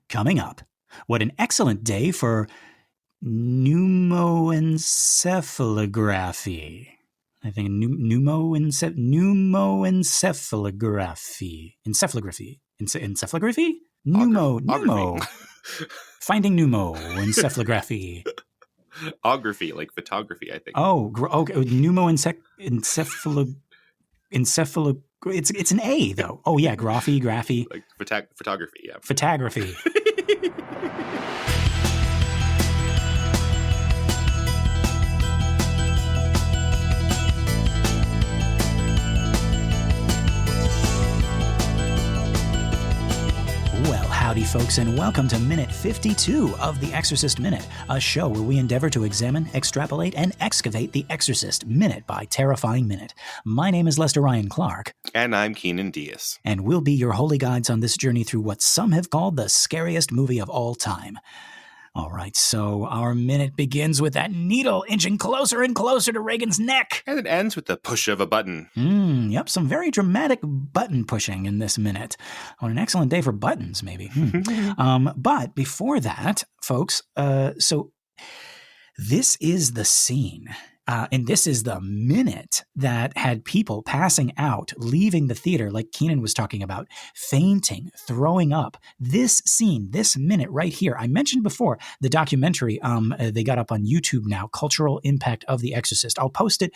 Coming up, what an excellent day for pneumoencephalography. I think pneumoencephalography. Encephalography? Pneumo. Finding pneumoencephalography. Ography, like photography, I think. Pneumoencephalo. It's an A though. Oh yeah, graphy. Like photography, yeah. Photography. Well, howdy folks, and welcome to Minute 52 of the Exorcist Minute, a show where we endeavor to examine, extrapolate, and excavate the Exorcist minute by terrifying minute. My name is Lester Ryan Clark. And I'm Kynan Diaz. And we'll be your holy guides on this journey through what some have called the scariest movie of all time. All right, so our minute begins with that needle inching closer and closer to Reagan's neck. And it ends with the push of a button. Yep, some very dramatic button pushing in this minute. On an excellent day for buttons, maybe. But before that, folks, so this is the scene. And this is the minute that had people passing out, leaving the theater, like Kynan was talking about, fainting, throwing up. This scene, this minute right here. I mentioned before the documentary they got up on YouTube now, Cultural Impact of the Exorcist. I'll post it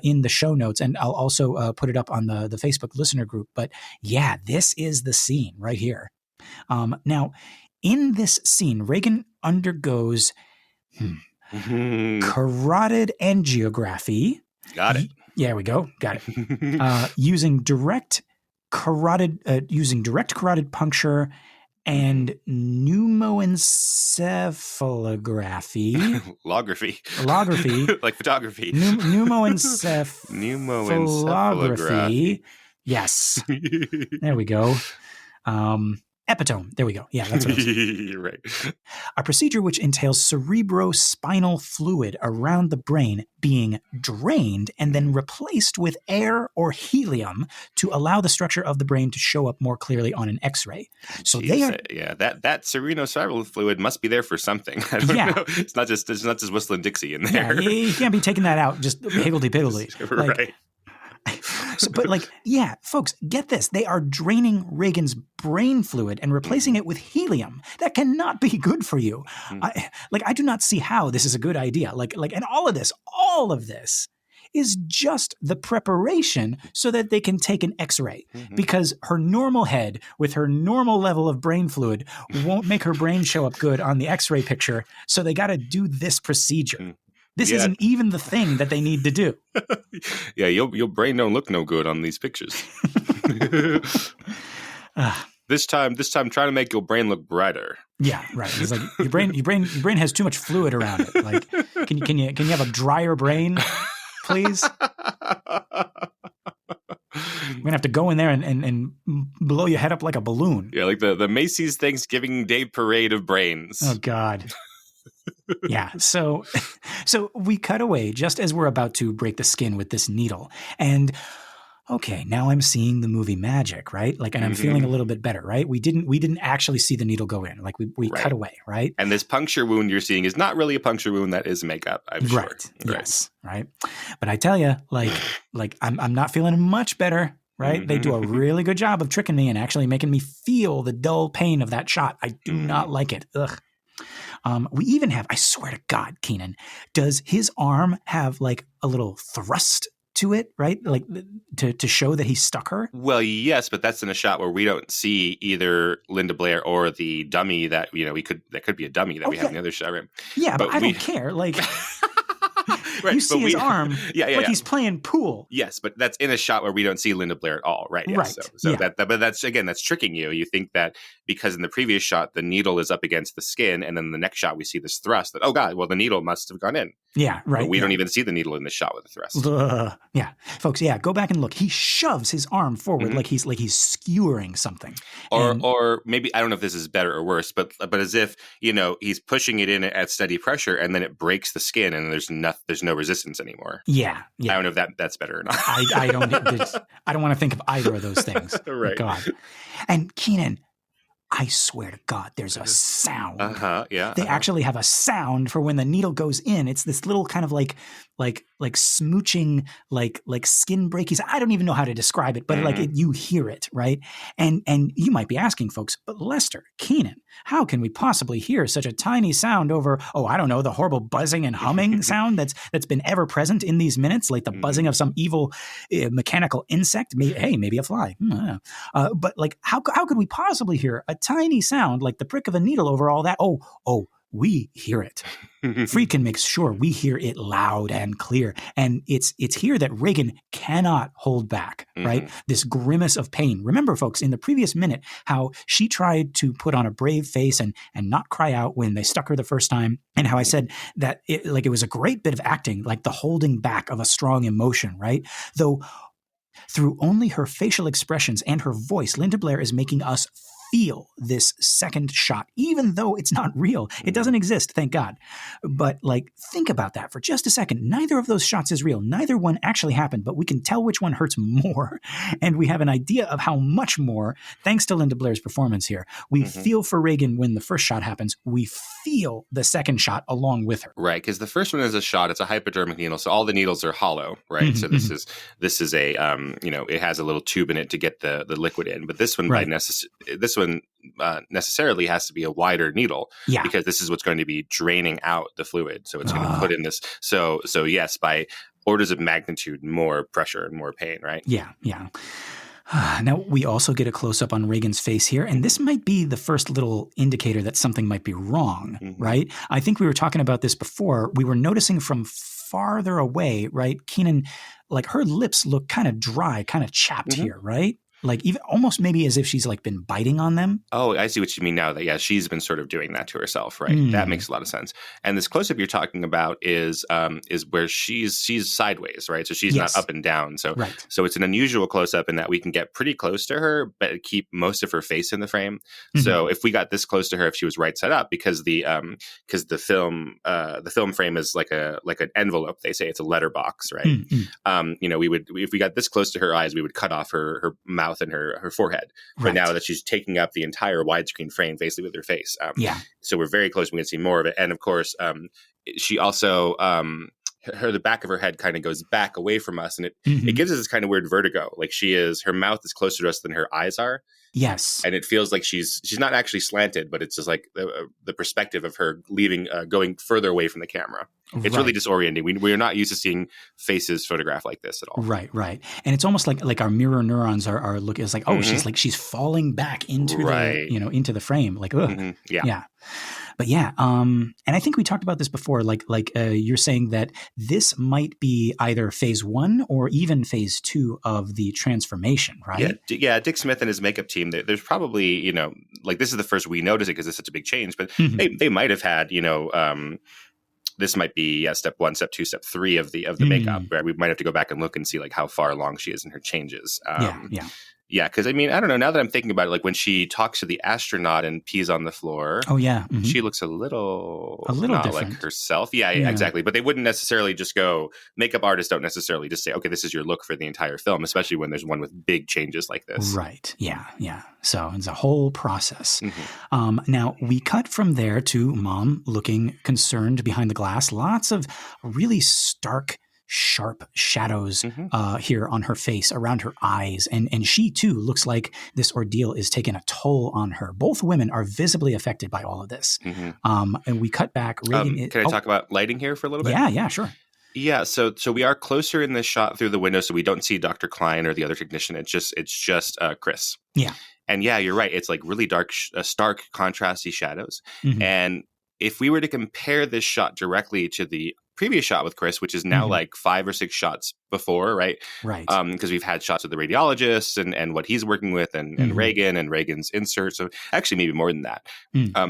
in the show notes, and I'll also put it up on the Facebook listener group. But yeah, this is the scene right here. Now, in this scene, Reagan undergoes... carotid angiography. Got it. Yeah, we go. Got it. Using direct carotid puncture and pneumoencephalography. Lography. Like photography. Pneumoencephalography. Yes. There we go. Epitome. There we go. Yeah, that's what it was. Right. A procedure which entails cerebrospinal fluid around the brain being drained and then replaced with air or helium to allow the structure of the brain to show up more clearly on an X-ray. So Jeez, they are... Yeah, that cerebrospinal fluid must be there for something. I don't know. It's not just whistling Dixie in there. Yeah, you can't be taking that out just higgledy-piggledy. Right. So, but folks, get this. They are draining Reagan's brain fluid and replacing it with helium. That cannot be good for you. I do not see how this is a good idea. And all of this is just the preparation so that they can take an X-ray, because her normal head with her normal level of brain fluid won't make her brain show up good on the X-ray picture. So they got to do this procedure. This isn't even the thing that they need to do. Yeah, your brain don't look no good on these pictures. This time, try to make your brain look brighter. Yeah, right. It's like your brain has too much fluid around it. Like, can you have a drier brain, please? We're gonna have to go in there and blow your head up like a balloon. Yeah, like the Macy's Thanksgiving Day parade of brains. Oh God. Yeah, so we cut away just as we're about to break the skin with this needle. And okay, now I'm seeing the movie magic, right? And I'm feeling a little bit better, right? We didn't actually see the needle go in. We cut away, right? And this puncture wound you're seeing is not really a puncture wound, that is makeup, I'm sure. Right. Yes, right. But I tell you, I'm not feeling much better. Right? They do a really good job of tricking me and actually making me feel the dull pain of that shot. I do not like it. Ugh. We even have, I swear to God, Kynan, does his arm have a little thrust to it, right? To show that he stuck her? Well, yes, but that's in a shot where we don't see either Linda Blair or the dummy that, that could be a dummy that we have in the other shot, right? Yeah, but I don't care. Right, you see his arm he's playing pool. Yes, but that's in a shot where we don't see Linda Blair at all, right? Yeah, right. But that's tricking you. You think that because in the previous shot, the needle is up against the skin, and then the next shot we see this thrust that, oh God, well, the needle must have gone in. Yeah, right. But we don't even see the needle in the shot with the thrust. Yeah. Folks, go back and look. He shoves his arm forward like he's skewering something. Or maybe, I don't know if this is better or worse, but as if, he's pushing it in at steady pressure and then it breaks the skin and there's no resistance anymore. Yeah. I don't know if that's better or not. I don't want to think of either of those things. Right. God. And Kynan, I swear to God, there's a sound. Yeah. They actually have a sound for when the needle goes in. It's this little kind of like smooching, like skin breakies. I don't even know how to describe it, but you hear it, right? And you might be asking, folks, but Lester, Kynan, how can we possibly hear such a tiny sound over, I don't know, the horrible buzzing and humming sound that's been ever present in these minutes, like the buzzing of some evil mechanical insect? Maybe a fly. But like, how could we possibly hear a tiny sound like the prick of a needle over all that? We hear it. Friedkin makes sure we hear it loud and clear. And it's here that Regan cannot hold back, right? This grimace of pain. Remember, folks, in the previous minute, how she tried to put on a brave face and not cry out when they stuck her the first time. And how I said that it was a great bit of acting, like the holding back of a strong emotion, right? Though through only her facial expressions and her voice, Linda Blair is making us feel this second shot, even though it's not real. It doesn't exist, thank God. But like, think about that for just a second. Neither of those shots is real. Neither one actually happened, but we can tell which one hurts more. And we have an idea of how much more, thanks to Linda Blair's performance here. We feel for Regan when the first shot happens. We feel the second shot along with her. Right, because the first one is a shot. It's a hypodermic needle, so all the needles are hollow, right? So this is a it has a little tube in it to get the liquid in. But this one necessarily has to be a wider needle because this is what's going to be draining out the fluid. So it's going to put in this. So yes, by orders of magnitude, more pressure and more pain, right? Yeah. Now, we also get a close-up on Regan's face here, and this might be the first little indicator that something might be wrong, right? I think we were talking about this before. We were noticing from farther away, right? Kynan, like her lips look kind of dry, kind of chapped here, right? Like even almost maybe as if she's like been biting on them. Oh, I see what you mean now. That she's been sort of doing that to herself, right? That makes a lot of sense. And this close up you're talking about is where she's sideways, right? So she's not up and down. So so it's an unusual close up in that we can get pretty close to her, but keep most of her face in the frame. So if we got this close to her, if she was right side up, because the film frame is like an envelope. They say it's a letterbox, right? We would, if we got this close to her eyes, we would cut off her mouth and her forehead. But now that she's taking up the entire widescreen frame basically with her face. So we're very close. We can see more of it. And of course, she also, the back of her head kind of goes back away from us. And it gives us this kind of weird vertigo. Like her mouth is closer to us than her eyes are. Yes. And it feels like she's not actually slanted, but it's just like the perspective of her going further away from the camera. It's really disorienting. We're not used to seeing faces photographed like this at all. Right. And it's almost like our mirror neurons are looking. It's like, she's falling back into the into the frame. Like, ugh. Yeah. But and I think we talked about this before. Like you're saying that this might be either phase 1 or even phase 2 of the transformation, right? Yeah. Dick Smith and his makeup team. There's probably this is the first we notice it because it's such a big change. But they might have had this might be step 1, step 2, step 3 of the makeup. Right? We might have to go back and look and see like how far along she is in her changes. Yeah, because I mean, I don't know. Now that I'm thinking about it, like when she talks to the astronaut and pees on the floor, she looks a little not different. like herself. Yeah, exactly. But they wouldn't necessarily just go. Makeup artists don't necessarily just say, "Okay, this is your look for the entire film," especially when there's one with big changes like this. Right. Yeah. So it's a whole process. Now we cut from there to Mom looking concerned behind the glass. Lots of really stark, sharp shadows here on her face, around her eyes. And she, too, looks like this ordeal is taking a toll on her. Both women are visibly affected by all of this. And we cut back. Can I talk about lighting here for a little bit? Yeah, sure. Yeah, so we are closer in this shot through the window, so we don't see Dr. Klein or the other technician. It's just Chris. Yeah. And yeah, you're right. It's like really dark, stark, contrasty shadows. And if we were to compare this shot directly to the previous shot with Chris, which is now like 5 or 6 shots before, right? Right. Because we've had shots of the radiologist and what he's working with and Reagan and Reagan's insert. So actually maybe more than that.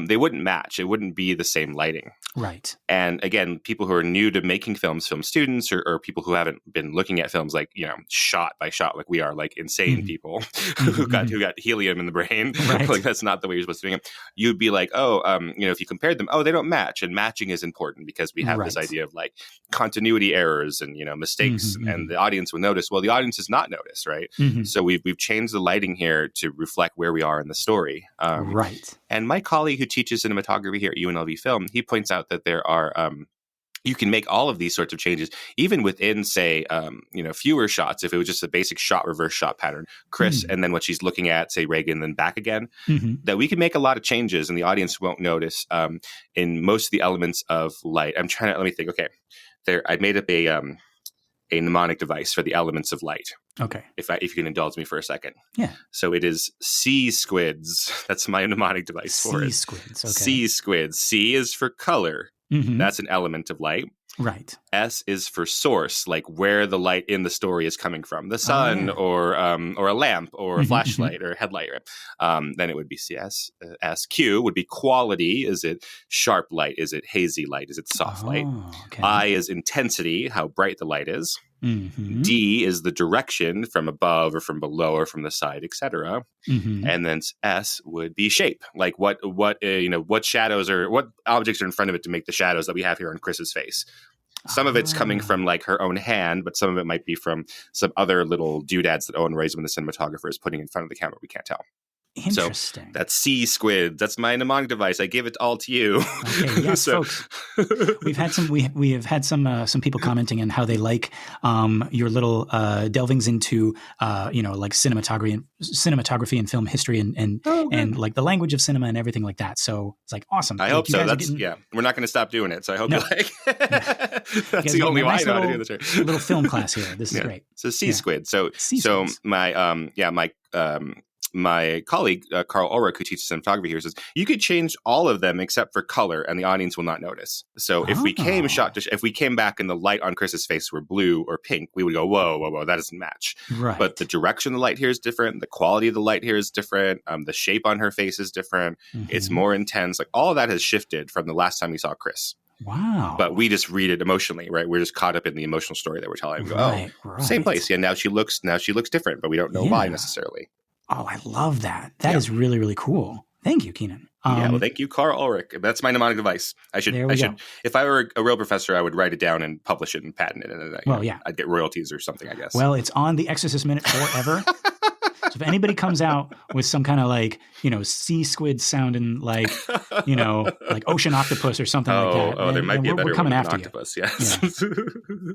They wouldn't match. It wouldn't be the same lighting. Right. And again, people who are new to making films, film students, or people who haven't been looking at films like, shot by shot, like we are, like insane people who got helium in the brain. Right. Like that's not the way you're supposed to do it. You'd be like, if you compared them, they don't match. And matching is important because we have this idea of like continuity errors and, mistakes, and the audience will notice. Well, the audience does not notice, right? So we've changed the lighting here to reflect where we are in the story. Right. And my colleague who teaches cinematography here at UNLV Film, he points out that there are you can make all of these sorts of changes, even within, say, fewer shots. If it was just a basic shot, reverse shot pattern, Chris, and then what she's looking at, say, Reagan, then back again, that we can make a lot of changes and the audience won't notice in most of the elements of light. Let me think. Okay, I made up a mnemonic device for the elements of light. Okay. If you can indulge me for a second. Yeah. So it is SQUIDS. That's my mnemonic device for it. SQUIDS. Okay. SQUIDS. C is for color. That's an element of light. Right. S is for source, like where the light in the story is coming from, the sun or a lamp or a flashlight or a headlight. Then it would be CS. SQ would be quality. Is it sharp light? Is it hazy light? Is it soft light? Okay. I is intensity, how bright the light is. D is the direction, from above or from below or from the side, etc. And then S would be shape, like what shadows or what objects are in front of it to make the shadows that we have here on Chris's face. Some of it's coming from like her own hand, but some of it might be from some other little doodads that Owen Reisman, the cinematographer, is putting in front of the camera. We can't tell. Interesting. So that's SQUIDS. That's my mnemonic device. I give it all to you. Okay, yes, folks. We've had we have had some people commenting on how they like your little delvings into like cinematography and film history and like the language of cinema and everything like that. So it's like awesome. I hope so. We're not going to stop doing it. So I hope you like. That's the only way I know how to do this. Right? Little film class here. This is great. So SQUIDS. So my colleague, Carl Ulrich, who teaches cinematography here, says you could change all of them except for color and the audience will not notice. So if we came back and the light on Chris's face were blue or pink, we would go, whoa, that doesn't match. Right. But the direction of the light here is different. The quality of the light here is different. The shape on her face is different. It's more intense. Like all of that has shifted from the last time we saw Chris. Wow. But we just read it emotionally, right? We're just caught up in the emotional story that we're telling. Right. Same place. Yeah, now she looks different, but we don't know why necessarily. Oh, I love that. That is really, really cool. Thank you, Kynan. Thank you, Carl Ulrich. That's my mnemonic device. I should. If I were a real professor, I would write it down and publish it and patent it. And I'd get royalties or something, I guess. Well, it's on the Exorcist Minute forever. So if anybody comes out with some kind of like, sea squid sounding like, like ocean octopus or something like that. Oh, there might be a better coming one after than octopus, yes. Yeah.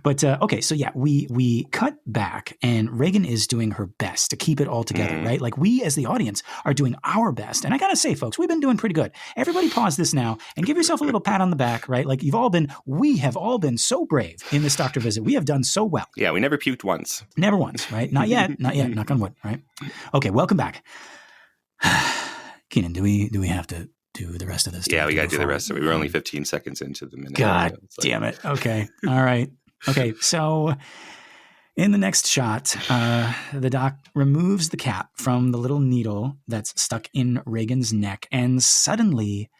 But, okay, so we cut back and Reagan is doing her best to keep it all together, right? Like we as the audience are doing our best. And I got to say, folks, we've been doing pretty good. Everybody pause this now and give yourself a little pat on the back, right? Like we have all been so brave in this doctor visit. We have done so well. Yeah, we never puked once. Never once, right? Not yet. Knock on wood, right? Okay, welcome back. Kynan, do we have to do the rest of this? Yeah, we got to do the rest of it. We were only 15 seconds into the minute. God damn it. Okay. All right. Okay, so in the next shot, the doc removes the cap from the little needle that's stuck in Reagan's neck, and suddenly,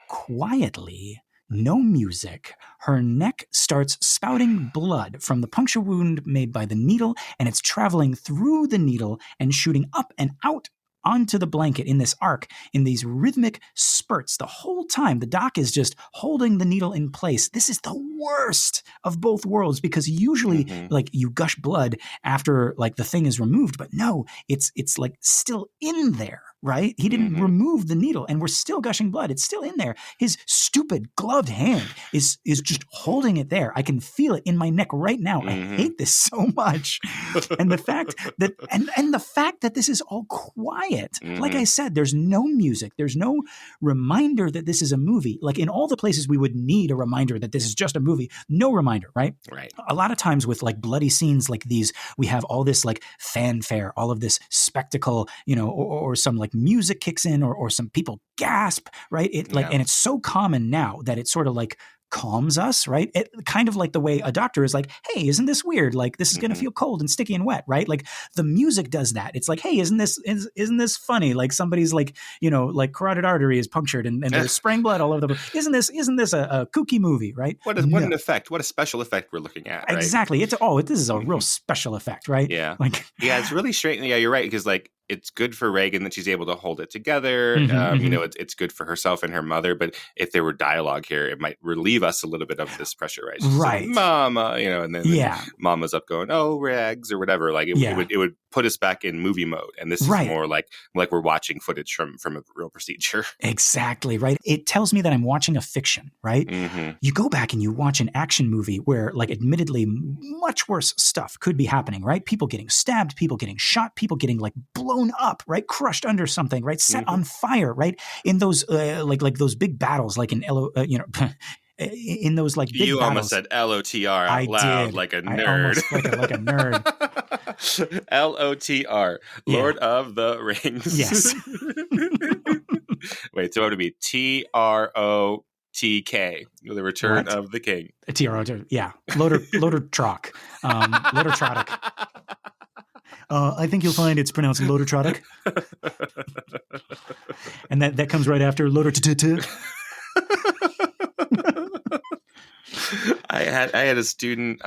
quietly, no music, her neck starts spouting blood from the puncture wound made by the needle, and it's traveling through the needle and shooting up and out onto the blanket in this arc, in these rhythmic spurts. The whole time, the doc is just holding the needle in place. This is the worst of both worlds, because usually, like, you gush blood after, like, the thing is removed, but no, it's like still in there, right? He didn't remove the needle, and we're still gushing blood. It's still in there. His stupid gloved hand is just holding it there. I can feel it in my neck right now. I hate this so much. And the fact that and the fact that this is all quiet. Like I said, there's no music. There's no reminder that this is a movie. Like in all the places we would need a reminder that this is just a movie. No reminder, right? Right. A lot of times with like bloody scenes like these, we have all this like fanfare, all of this spectacle, or some like music kicks in or some people gasp, right? And it's so common now that it's sort of like calms us, right? It kind of like the way a doctor is like, hey, isn't this weird? Like this is going to feel cold and sticky and wet, right? Like the music does that. It's like, hey, isn't this funny? Like somebody's like, like carotid artery is punctured and there's spraying blood all over the place. Isn't this a kooky movie, right? What an effect. What a special effect we're looking at, right? Exactly. This is a real special effect, right? Yeah. Like, yeah, it's really strange. Yeah, you're right. Because like, it's good for Regan that she's able to hold it together. You know, it's good for herself and her mother. But if there were dialogue here, it might relieve us a little bit of this pressure, right? She's right. like, Mama, you know, and then Mama's up going, oh, Rags or whatever. Like it would put us back in movie mode. And this is more like we're watching footage from a real procedure. Exactly, right? It tells me that I'm watching a fiction, right? You go back and you watch an action movie where, like, admittedly, much worse stuff could be happening, right? People getting stabbed, people getting shot, people getting, like, blown up, right? Crushed under something, right? Set on fire, right? In those, like those big battles, like in in those, like, big you battles. Almost said LOTR out loud, like a nerd. Like a nerd. LOTR, Lord of the Rings. Yes. Wait, so it would be TROTK, the Return of the King. Yeah. Loader Trock. Loader Trotic. I think you'll find it's pronounced Loader Trotic. And that comes right after Loader I had a student,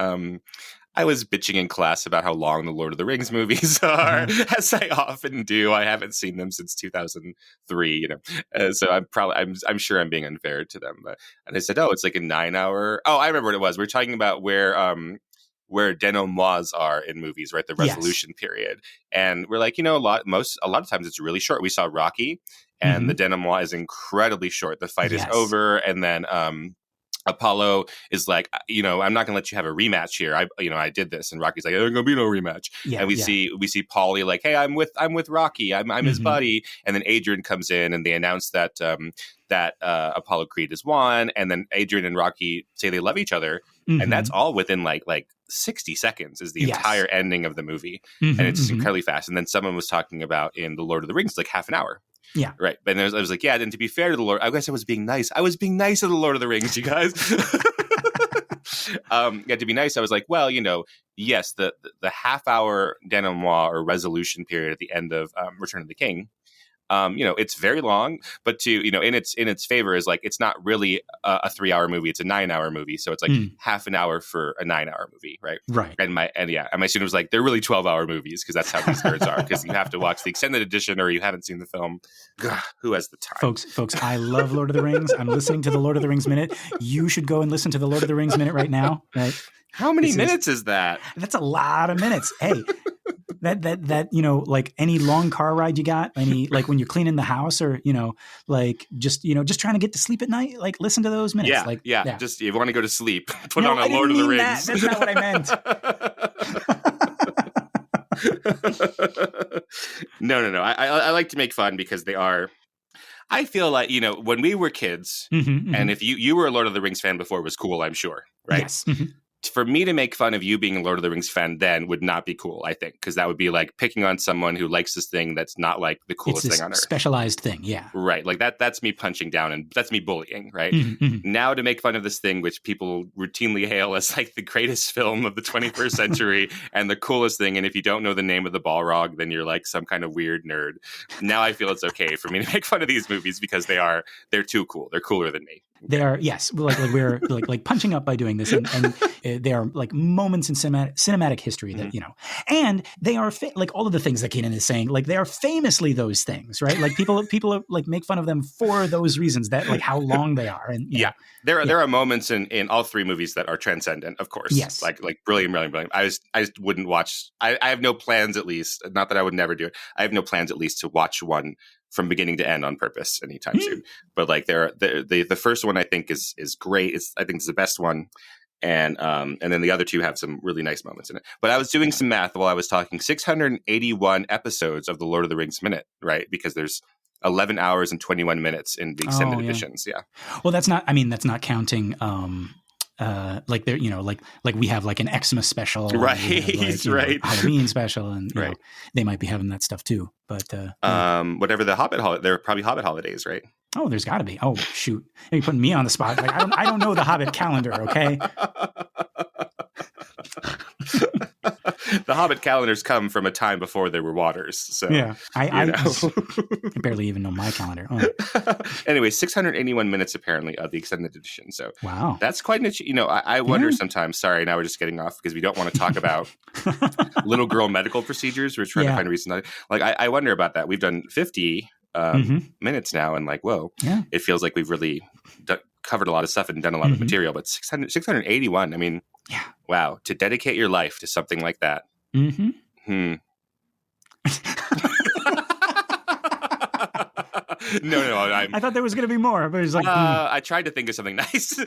I was bitching in class about how long the Lord of the Rings movies are, as I often do. I haven't seen them since 2003, you know. So I'm sure I'm being unfair to them. And I said, oh, it's like a 9-hour. Oh, I remember what it was. We were talking about where denouements are in movies, right? The resolution period. And we're like, you know, a lot of times it's really short. We saw Rocky, and the denouement is incredibly short. The fight is over, and then Apollo is like, you know, I'm not going to let you have a rematch here. I did this, and Rocky's like, there's going to be no rematch. And we see Paulie like, hey, I'm with Rocky. I'm his buddy. And then Adrian comes in, and they announce that Apollo Creed is won. And then Adrian and Rocky say they love each other, and that's all within like 60 seconds is the entire ending of the movie, and it's incredibly fast. And then someone was talking about in the Lord of the Rings, like half an hour. Yeah. Right. But I was like, yeah, and to be fair to the Lord, I guess I was being nice. I was being nice to the Lord of the Rings, you guys. To be nice, I was like, well, you know, yes, the half-hour denouement or resolution period at the end of Return of the King, you know, it's very long, but to, you know, in its favor is like, it's not really a 3-hour movie. It's a 9-hour movie. So it's like half an hour for a 9-hour movie. Right. Right. And my student was like, they're really 12-hour movies, because that's how these nerds are. Because you have to watch the extended edition or you haven't seen the film. Ugh, who has the time? Folks, I love Lord of the Rings. I'm listening to the Lord of the Rings Minute. You should go and listen to the Lord of the Rings Minute right now. Right. How many minutes is that? That's a lot of minutes. Hey, that you know, like any long car ride you got, any, like when you're cleaning the house, or, you know, like just trying to get to sleep at night, like listen to those minutes. Yeah. Just if you want to go to sleep, put on a Lord of the Rings. That's not what I meant. No. I like to make fun because they are. I feel like, you know, when we were kids, and if you were a Lord of the Rings fan before, it was cool, I'm sure, right? Yes. For me to make fun of you being a Lord of the Rings fan then would not be cool, I think, because that would be like picking on someone who likes this thing that's not like the coolest thing on earth. Specialized thing, yeah. Right. Like that's me punching down, and that's me bullying, right? Now to make fun of this thing, which people routinely hail as like the greatest film of the 21st century and the coolest thing, and if you don't know the name of the Balrog, then you're like some kind of weird nerd. Now I feel it's okay for me to make fun of these movies because they're too cool. They're cooler than me. They are, yes, like we're like punching up by doing this, and they are like moments in cinematic history that, you know, and they are like all of the things that Kynan is saying, like they are famously those things, right? Like people are, like make fun of them for those reasons, that like how long they are, and there are moments in all three movies that are transcendent, of course. Yes, like brilliant. I just wouldn't watch. I have no plans, at least, not that I would never do it. I have no plans, at least, to watch one from beginning to end on purpose anytime soon. But like the first one I think is great. I think it's the best one. And then the other two have some really nice moments in it. But I was doing some math while I was talking. 681 episodes of the Lord of the Rings Minute, right? Because there's 11 hours and 21 minutes in the extended editions. Yeah. Well, that's not counting like there, you know, like we have like an Xmas special, right? Know, Halloween special, and you know, they might be having that stuff too. But whatever the Hobbit they're probably Hobbit holidays, right? Oh, there's got to be. Oh, shoot! You're putting me on the spot. Like I don't know the Hobbit calendar. Okay. The Hobbit calendars come from a time before there were waters. So yeah, I barely even know my calendar. Oh. Anyway, 681 minutes apparently of the extended edition. So wow, that's quite an. I wonder sometimes. Sorry, now we're just getting off because we don't want to talk about little girl medical procedures. We're trying to find a reason. Like I wonder about that. We've done 50 minutes now, and like, whoa, it feels like we've really covered a lot of stuff and done a lot of material. But 681. I mean, wow, to dedicate your life to something like that. No, I thought there was going to be more, but it's like I tried to think of something nice.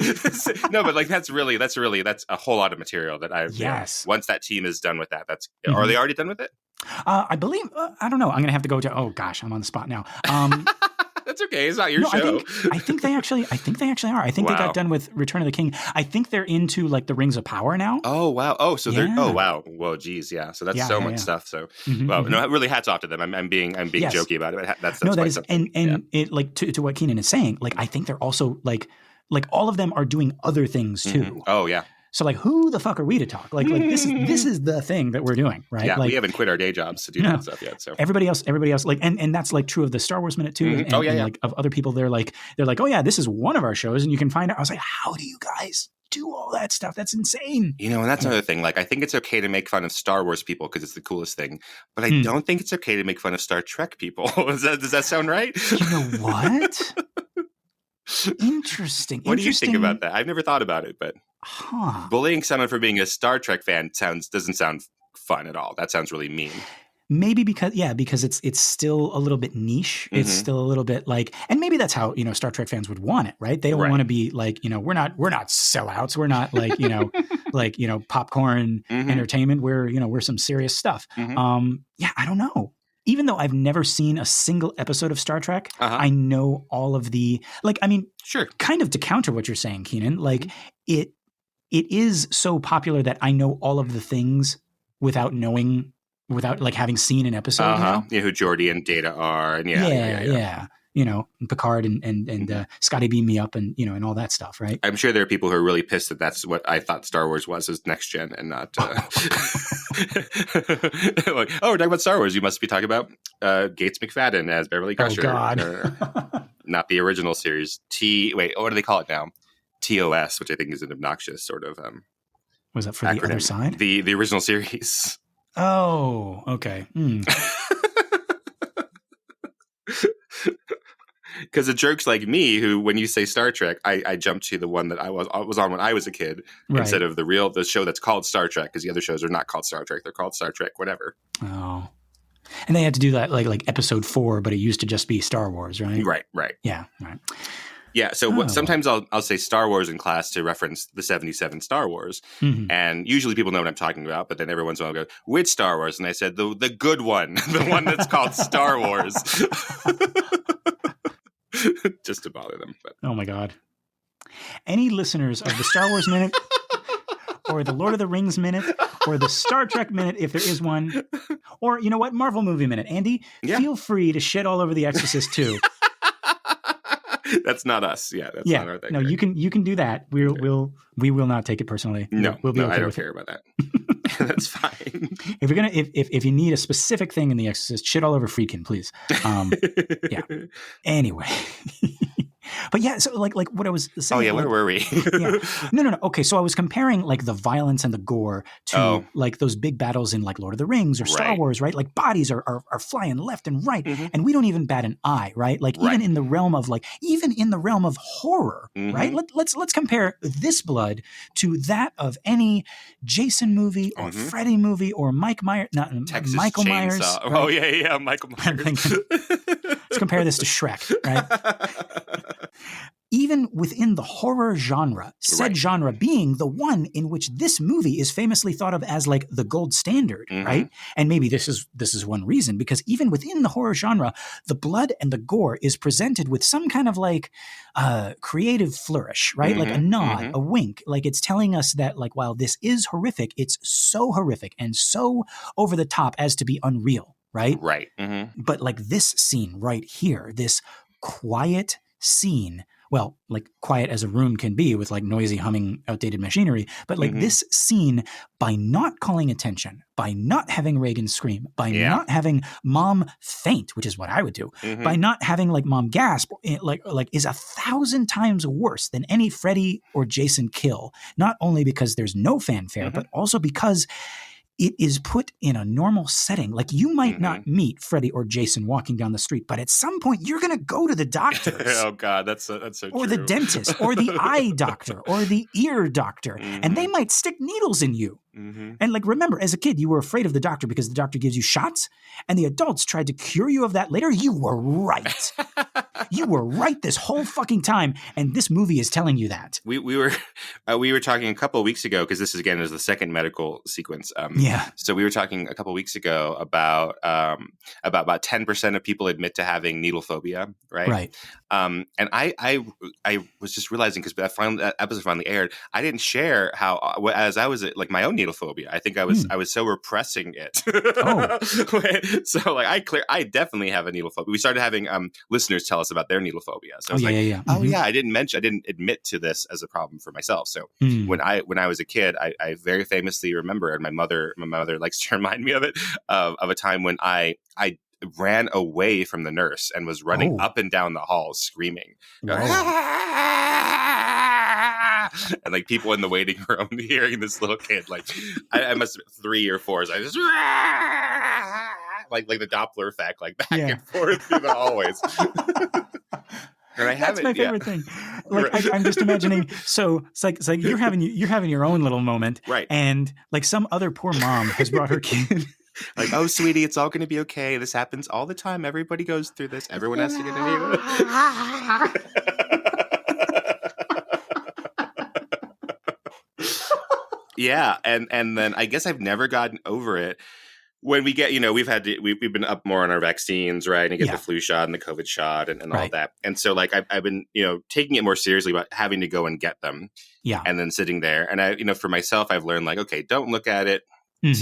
No, but like that's a whole lot of material that I've. Once that team is done with that, are they already done with it? I believe I don't know. I'm going to have to go to. Oh gosh, I'm on the spot now. That's okay. It's not your show. I think they actually are. I think they got done with Return of the King. I think they're into like the Rings of Power now. Oh wow. Oh, so they're. Oh wow. Whoa, geez, yeah. So that's so much stuff. So well, no, really, hats off to them. I'm being jokey about it. That's no, that is, and it like to what Kynan is saying. Like I think they're also like all of them are doing other things too. Oh yeah. So like, who the fuck are we to talk? Like this is the thing that we're doing, right? Yeah, like, we haven't quit our day jobs to do that stuff yet. So everybody else, like, and that's like true of the Star Wars Minute too. And like of other people, they're like, oh yeah, this is one of our shows, and you can find out. I was like, how do you guys do all that stuff? That's insane. And that's another thing. Like, I think it's okay to make fun of Star Wars people because it's the coolest thing, but I don't think it's okay to make fun of Star Trek people. Does that sound right? You know what? Interesting. What do you think about that? I've never thought about it, but bullying someone for being a Star Trek fan doesn't sound fun at all. That sounds really mean. Maybe because it's still a little bit niche. It's still a little bit like, and maybe that's how Star Trek fans would want it, right? They don't want to be like we're not sellouts. We're not like like popcorn entertainment. We're some serious stuff. I don't know. Even though I've never seen a single episode of Star Trek, I know all of the sure. Kind of to counter what you're saying, Kynan, like it is so popular that I know all of the things without like having seen an episode. Yeah, who Geordi and Data are, and yeah. Picard and Scotty beam me up and and all that stuff, right? I'm sure there are people who are really pissed that that's what I thought Star Wars was next gen and not like, oh, we're talking about Star Wars. You must be talking about Gates McFadden as Beverly Crusher. Oh God. Not the original series. What do they call it now? TOS, which I think is an obnoxious sort of was that for acronym. The other side? The original series. Oh, okay. Because the jerks like me, who when you say Star Trek, I jump to the one that I was on when I was a kid instead of the show that's called Star Trek, because the other shows are not called Star Trek; they're called Star Trek, whatever. Oh, and they had to do that like episode 4, but it used to just be Star Wars, right? Right. Yeah, right. Yeah, so sometimes I'll say Star Wars in class to reference the 77 Star Wars, and usually people know what I'm talking about, but then every once in a while I'll go, which Star Wars? And I said, the good one, the one that's called Star Wars. Just to bother them. But. Oh my God. Any listeners of the Star Wars Minute or the Lord of the Rings Minute or the Star Trek Minute, if there is one, or Marvel Movie Minute, Andy, feel free to shit all over The Exorcist too. That's not us. Yeah, that's not our thing. No, right? you can do that. We will not take it personally. No, we'll be okay I don't care about that. That's fine. If you're gonna if you need a specific thing in The Exorcist, shit all over Friedkin, please. Yeah. Anyway. But yeah, so like what I was saying. Oh yeah, where were we? Yeah. No. Okay, so I was comparing like the violence and the gore to like those big battles in like Lord of the Rings or Star Wars, right? Like bodies are flying left and right, and we don't even bat an eye, right? Like even in the realm of horror, right? Let's compare this blood to that of any Jason movie or Freddy movie or Michael Myers. Right? Oh yeah, Michael Myers. Let's compare this to Shrek, right? Even within the horror genre, said genre being the one in which this movie is famously thought of as like the gold standard, right? And maybe this is one reason, because even within the horror genre, the blood and the gore is presented with some kind of like creative flourish, right? Like a nod, a wink. Like it's telling us that like while this is horrific, it's so horrific and so over the top as to be unreal, right? Right. But like this scene right here, this quiet scene, well, like quiet as a room can be with like noisy, humming, outdated machinery, but like this scene, by not calling attention, by not having Reagan scream, by not having mom faint, which is what I would do, by not having like mom gasp, like is 1,000 times worse than any Freddy or Jason kill. Not only because there's no fanfare, but also because it is put in a normal setting. Like you might not meet Freddy or Jason walking down the street, but at some point you're going to go to the doctors. Oh God, that's so or true. The dentist, or the eye doctor, or the ear doctor, and they might stick needles in you. And like, remember, as a kid, you were afraid of the doctor because the doctor gives you shots, and the adults tried to cure you of that later. You were right. You were right this whole fucking time, and this movie is telling you that. We were talking a couple of weeks ago, because this again is the second medical sequence. So we were talking a couple of weeks ago about 10% of people admit to having needle phobia, right? Right. And I was just realizing, because that episode finally aired, I didn't share how, as I was like my own needle phobia. I think I was so repressing it. So like I definitely have a needle phobia. We started having listeners tell us about their needle phobia. So I didn't admit to this as a problem for myself. So when I was a kid, I very famously remember, and my mother likes to remind me of it, of a time when I ran away from the nurse and was running up and down the hall screaming. And like people in the waiting room hearing this little kid, like I must have been 3 or 4. So I just like the Doppler effect, like back and forth through the hallways. And That's my favorite thing. Like I'm just imagining. So it's like you're having your own little moment, right? And like some other poor mom has brought her kid. Like, oh, sweetie, it's all going to be okay. This happens all the time. Everybody goes through this. Everyone has to get a needle. Yeah, and then I guess I've never gotten over it. When we get, we've been up more on our vaccines, right? And get the flu shot and the COVID shot and all that. And so like I've been, taking it more seriously about having to go and get them. Yeah. And then sitting there. And I, for myself, I've learned like, okay, don't look at it.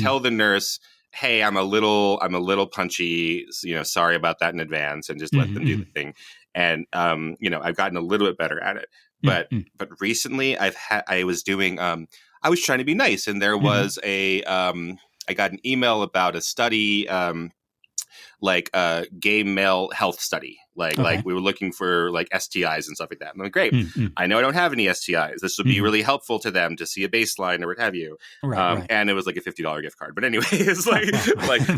Tell the nurse, hey, I'm a little punchy, sorry about that in advance, and just let them do the thing. And, I've gotten a little bit better at it. But recently I was doing, I was trying to be nice, and there was I got an email about a study, like a gay male health study. Like we were looking for like STIs and stuff like that. And I'm like, great. I know I don't have any STIs. This would be really helpful to them to see a baseline or what have you. Right. And it was like a $50 gift card. But anyway, it's like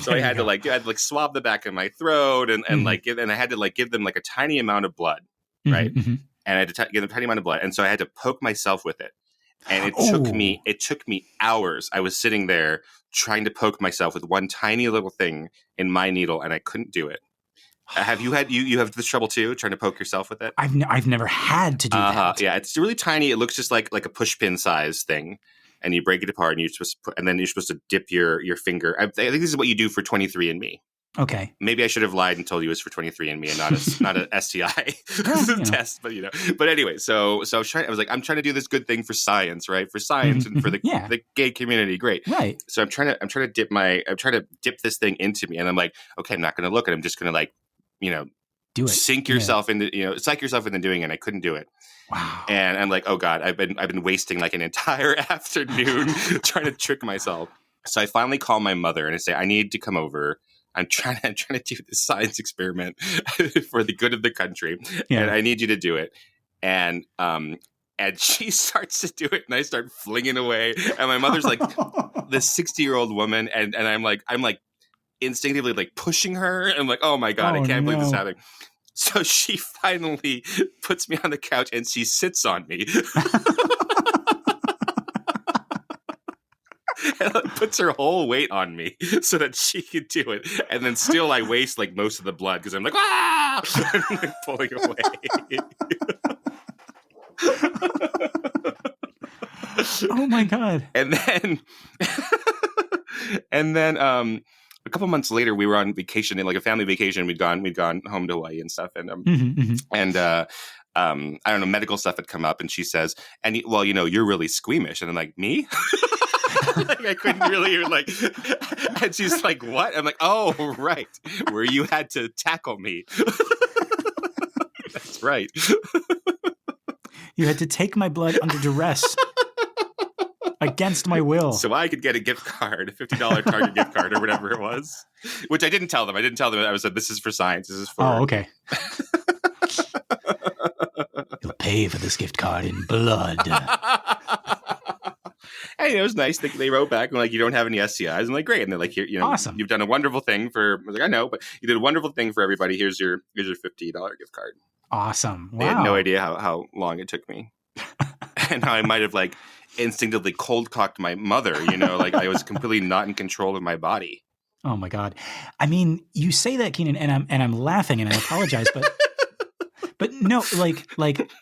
so I had to swab the back of my throat and I had to give them like a tiny amount of blood, right? And I had to give them a tiny amount of blood, and so I had to poke myself with it. And it took me hours. I was sitting there trying to poke myself with one tiny little thing in my needle, and I couldn't do it. Have you had you have this trouble too, trying to poke yourself with it? I've never had to do that. Yeah, it's really tiny. It looks just like a push pin size thing, and you break it apart, and you're supposed to dip your finger. I think this is what you do for 23andMe. Okay. Maybe I should have lied and told you it was for 23andMe and not an STI test, but But anyway, so I was like, I'm trying to do this good thing for science, right? For science and for the gay community, great. Right. So I'm trying to dip this thing into me, and I'm like, okay, I'm not going to look, and I'm just going to do it. Sink yourself into psych yourself into doing it. And I couldn't do it. Wow. And I'm like, oh God, I've been wasting like an entire afternoon trying to trick myself. So I finally call my mother and I say, I need to come over. I'm trying to do this science experiment for the good of the country, and I need you to do it. And she starts to do it, and I start flinging away. And my mother's like this 60-year-old woman, and I'm like instinctively like pushing her. And I'm like, oh my God, I can't believe this is happening. So she finally puts me on the couch and she sits on me. And puts her whole weight on me so that she could do it. And then still I waste like most of the blood because I'm like, ah! I'm like pulling away. Oh my God. And then a couple months later we were on vacation, in like a family vacation. We'd gone home to Hawaii and stuff. And I don't know, medical stuff had come up, and she says, well, you're really squeamish. And I'm like, me? Like I couldn't really like, and she's like, what? I'm like, oh, right, where you had to tackle me. That's Right. You had to take my blood under duress against my will. So I could get a gift card, a $50 Target gift card or whatever it was, which I didn't tell them. I said, this is for science. This is for... Oh, okay. You'll pay for this gift card in blood. Hey, it was nice. They wrote back and like, you don't have any STIs. I'm like, great. And they're like, here, awesome. You've done a wonderful thing for... I was like, I know, but you did a wonderful thing for everybody. Here's your $50 gift card. Awesome. Wow. They had no idea how long it took me. And how I might have like instinctively cold cocked my mother, like I was completely not in control of my body. Oh my God. I mean, you say that, Kynan, and I'm laughing and I apologize, but no, like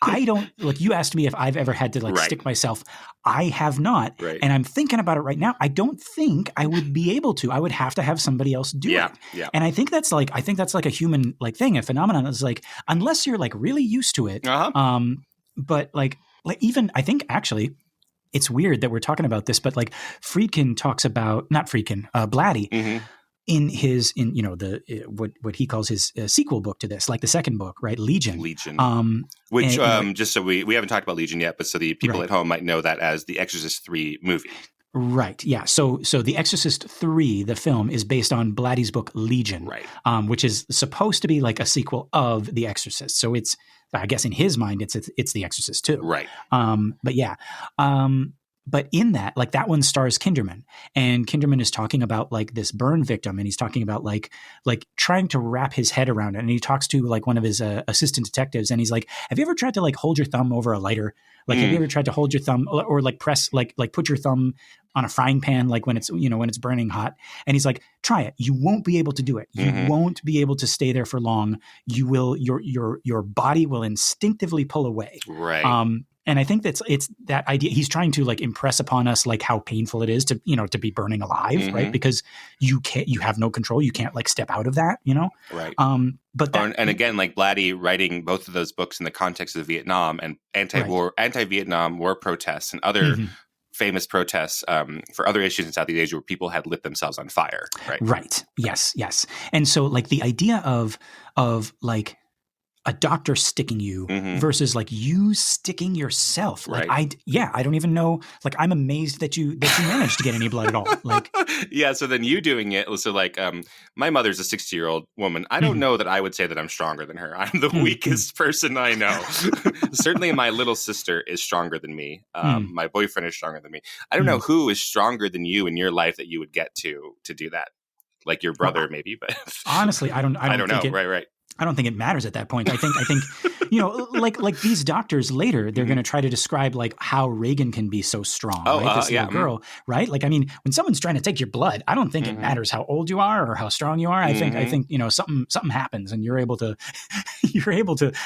I don't, like you asked me if I've ever had to stick myself. I have not. Right. And I'm thinking about it right now. I don't think I would be able to. I would have to have somebody else do it. Yeah. And I think that's like a human thing, a phenomenon. It's like, unless you're like really used to it. But like even I think actually it's weird that we're talking about this, but like Friedkin talks about, not Friedkin, Blatty, in what he calls his sequel book to this, like the second book, right? Legion. Which just so we haven't talked about Legion yet, but so the people at home might know that as the Exorcist 3 movie. Right. Yeah. So The Exorcist 3, the film, is based on Blatty's book Legion, right? Which is supposed to be like a sequel of The Exorcist. So it's, I guess, in his mind, it's The Exorcist 2, right? But yeah. But in that, like that one stars Kinderman, and Kinderman is talking about like this burn victim, and he's talking about like trying to wrap his head around it. And he talks to like one of his assistant detectives, and he's like, "Have you ever tried to like hold your thumb over a lighter? Like, have you ever tried to hold your thumb or like press like put your thumb on a frying pan, like when it's when it's burning hot?" And he's like, "Try it. You won't be able to do it. You won't be able to stay there for long. You will. Your body will instinctivily pull away." Right. And I think it's that idea. He's trying to like impress upon us like how painful it is to to be burning alive, right? Because you have no control. You can't like step out of that, Right. But and again, like Blatty writing both of those books in the context of Vietnam and anti-Vietnam war protests and other famous protests for other issues in Southeast Asia where people had lit themselves on fire. Right. Right. Yes. And so like the idea of like a doctor sticking you versus like you sticking yourself. Like I don't even know. Like I'm amazed that you managed to get any blood at all. Like yeah. So then you doing it. So like my mother's a 60-year-old woman. I don't know that I would say that I'm stronger than her. I'm the weakest person I know. Certainly my little sister is stronger than me. My boyfriend is stronger than me. I don't know who is stronger than you in your life that you would get to do that. Like your brother maybe, but honestly, I don't know. Right. I don't think it matters at that point. I think like these doctors later, they're going to try to describe like how Reagan can be so strong, right? This little girl, right? Like, I mean, when someone's trying to take your blood, I don't think it matters how old you are or how strong you are. I think something happens and you're able to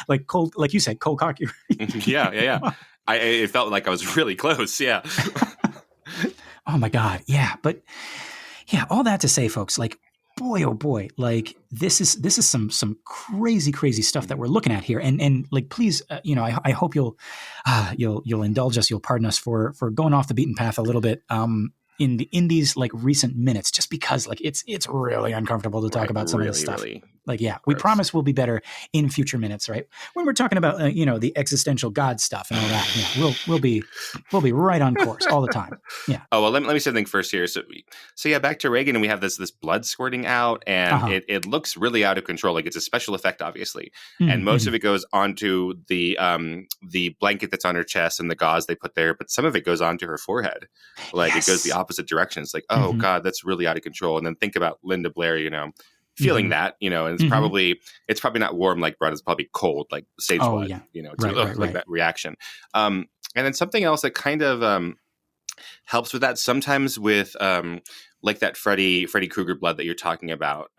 like cold, like you said, cold cock your. Yeah. It felt like I was really close. Yeah. Oh my God. Yeah. But yeah, all that to say, folks, like, boy, oh boy, like this is some crazy stuff that we're looking at here. And like, please, I hope you'll indulge us. You'll pardon us for going off the beaten path a little bit, in these like recent minutes, just because like it's really uncomfortable to talk about some of this stuff. Really like, yeah, we promise we'll be better in future minutes, right? When we're talking about, the existential God stuff and all that, yeah, we'll be right on course all the time. Yeah. Oh, well, let me say something first here. So yeah, back to Reagan, and we have this blood squirting out, and it looks really out of control. Like it's a special effect, obviously, and most of it goes onto the blanket that's on her chest and the gauze they put there, but some of it goes onto her forehead. Like it goes the opposite direction. It's like, oh God, that's really out of control. And then think about Linda Blair, feeling that, and it's probably not warm like blood, it's probably cold like sage blood, like that reaction. And then something else that kind of helps with that sometimes with like that Freddy Krueger blood that you're talking about,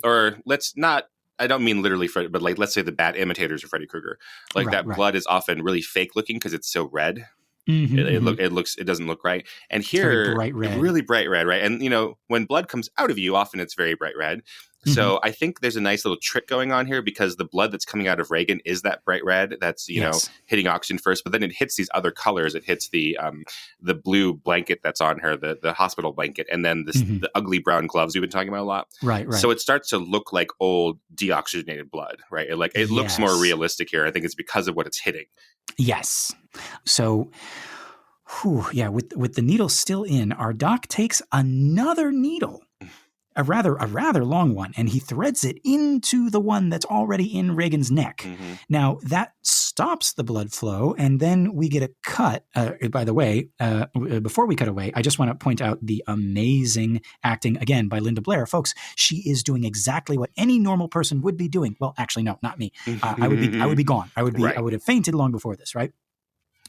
or I don't mean literally Freddy, but like let's say the bad imitators of Freddy Krueger, like that blood is often really fake looking because it's so red. It doesn't look right. And here, bright red. Really bright red, right? And when blood comes out of you, often it's very bright red. So I think there's a nice little trick going on here because the blood that's coming out of Reagan is that bright red that's, you know, hitting oxygen first, but then it hits these other colors. It hits the blue blanket that's on her, the hospital blanket, and then the ugly brown gloves we've been talking about a lot. Right. So it starts to look like old deoxygenated blood, right? It looks more realistic here. I think it's because of what it's hitting. Yes. So, with the needle still in, our doc takes another needle, a rather long one, and he threads it into the one that's already in Reagan's neck. Now, that stops the blood flow, and then we get a cut. By the way, before we cut away, I just want to point out the amazing acting, again, by Linda Blair. Folks, she is doing exactly what any normal person would be doing. Well, actually, no, not me. I would be gone. I would have fainted long before this, right?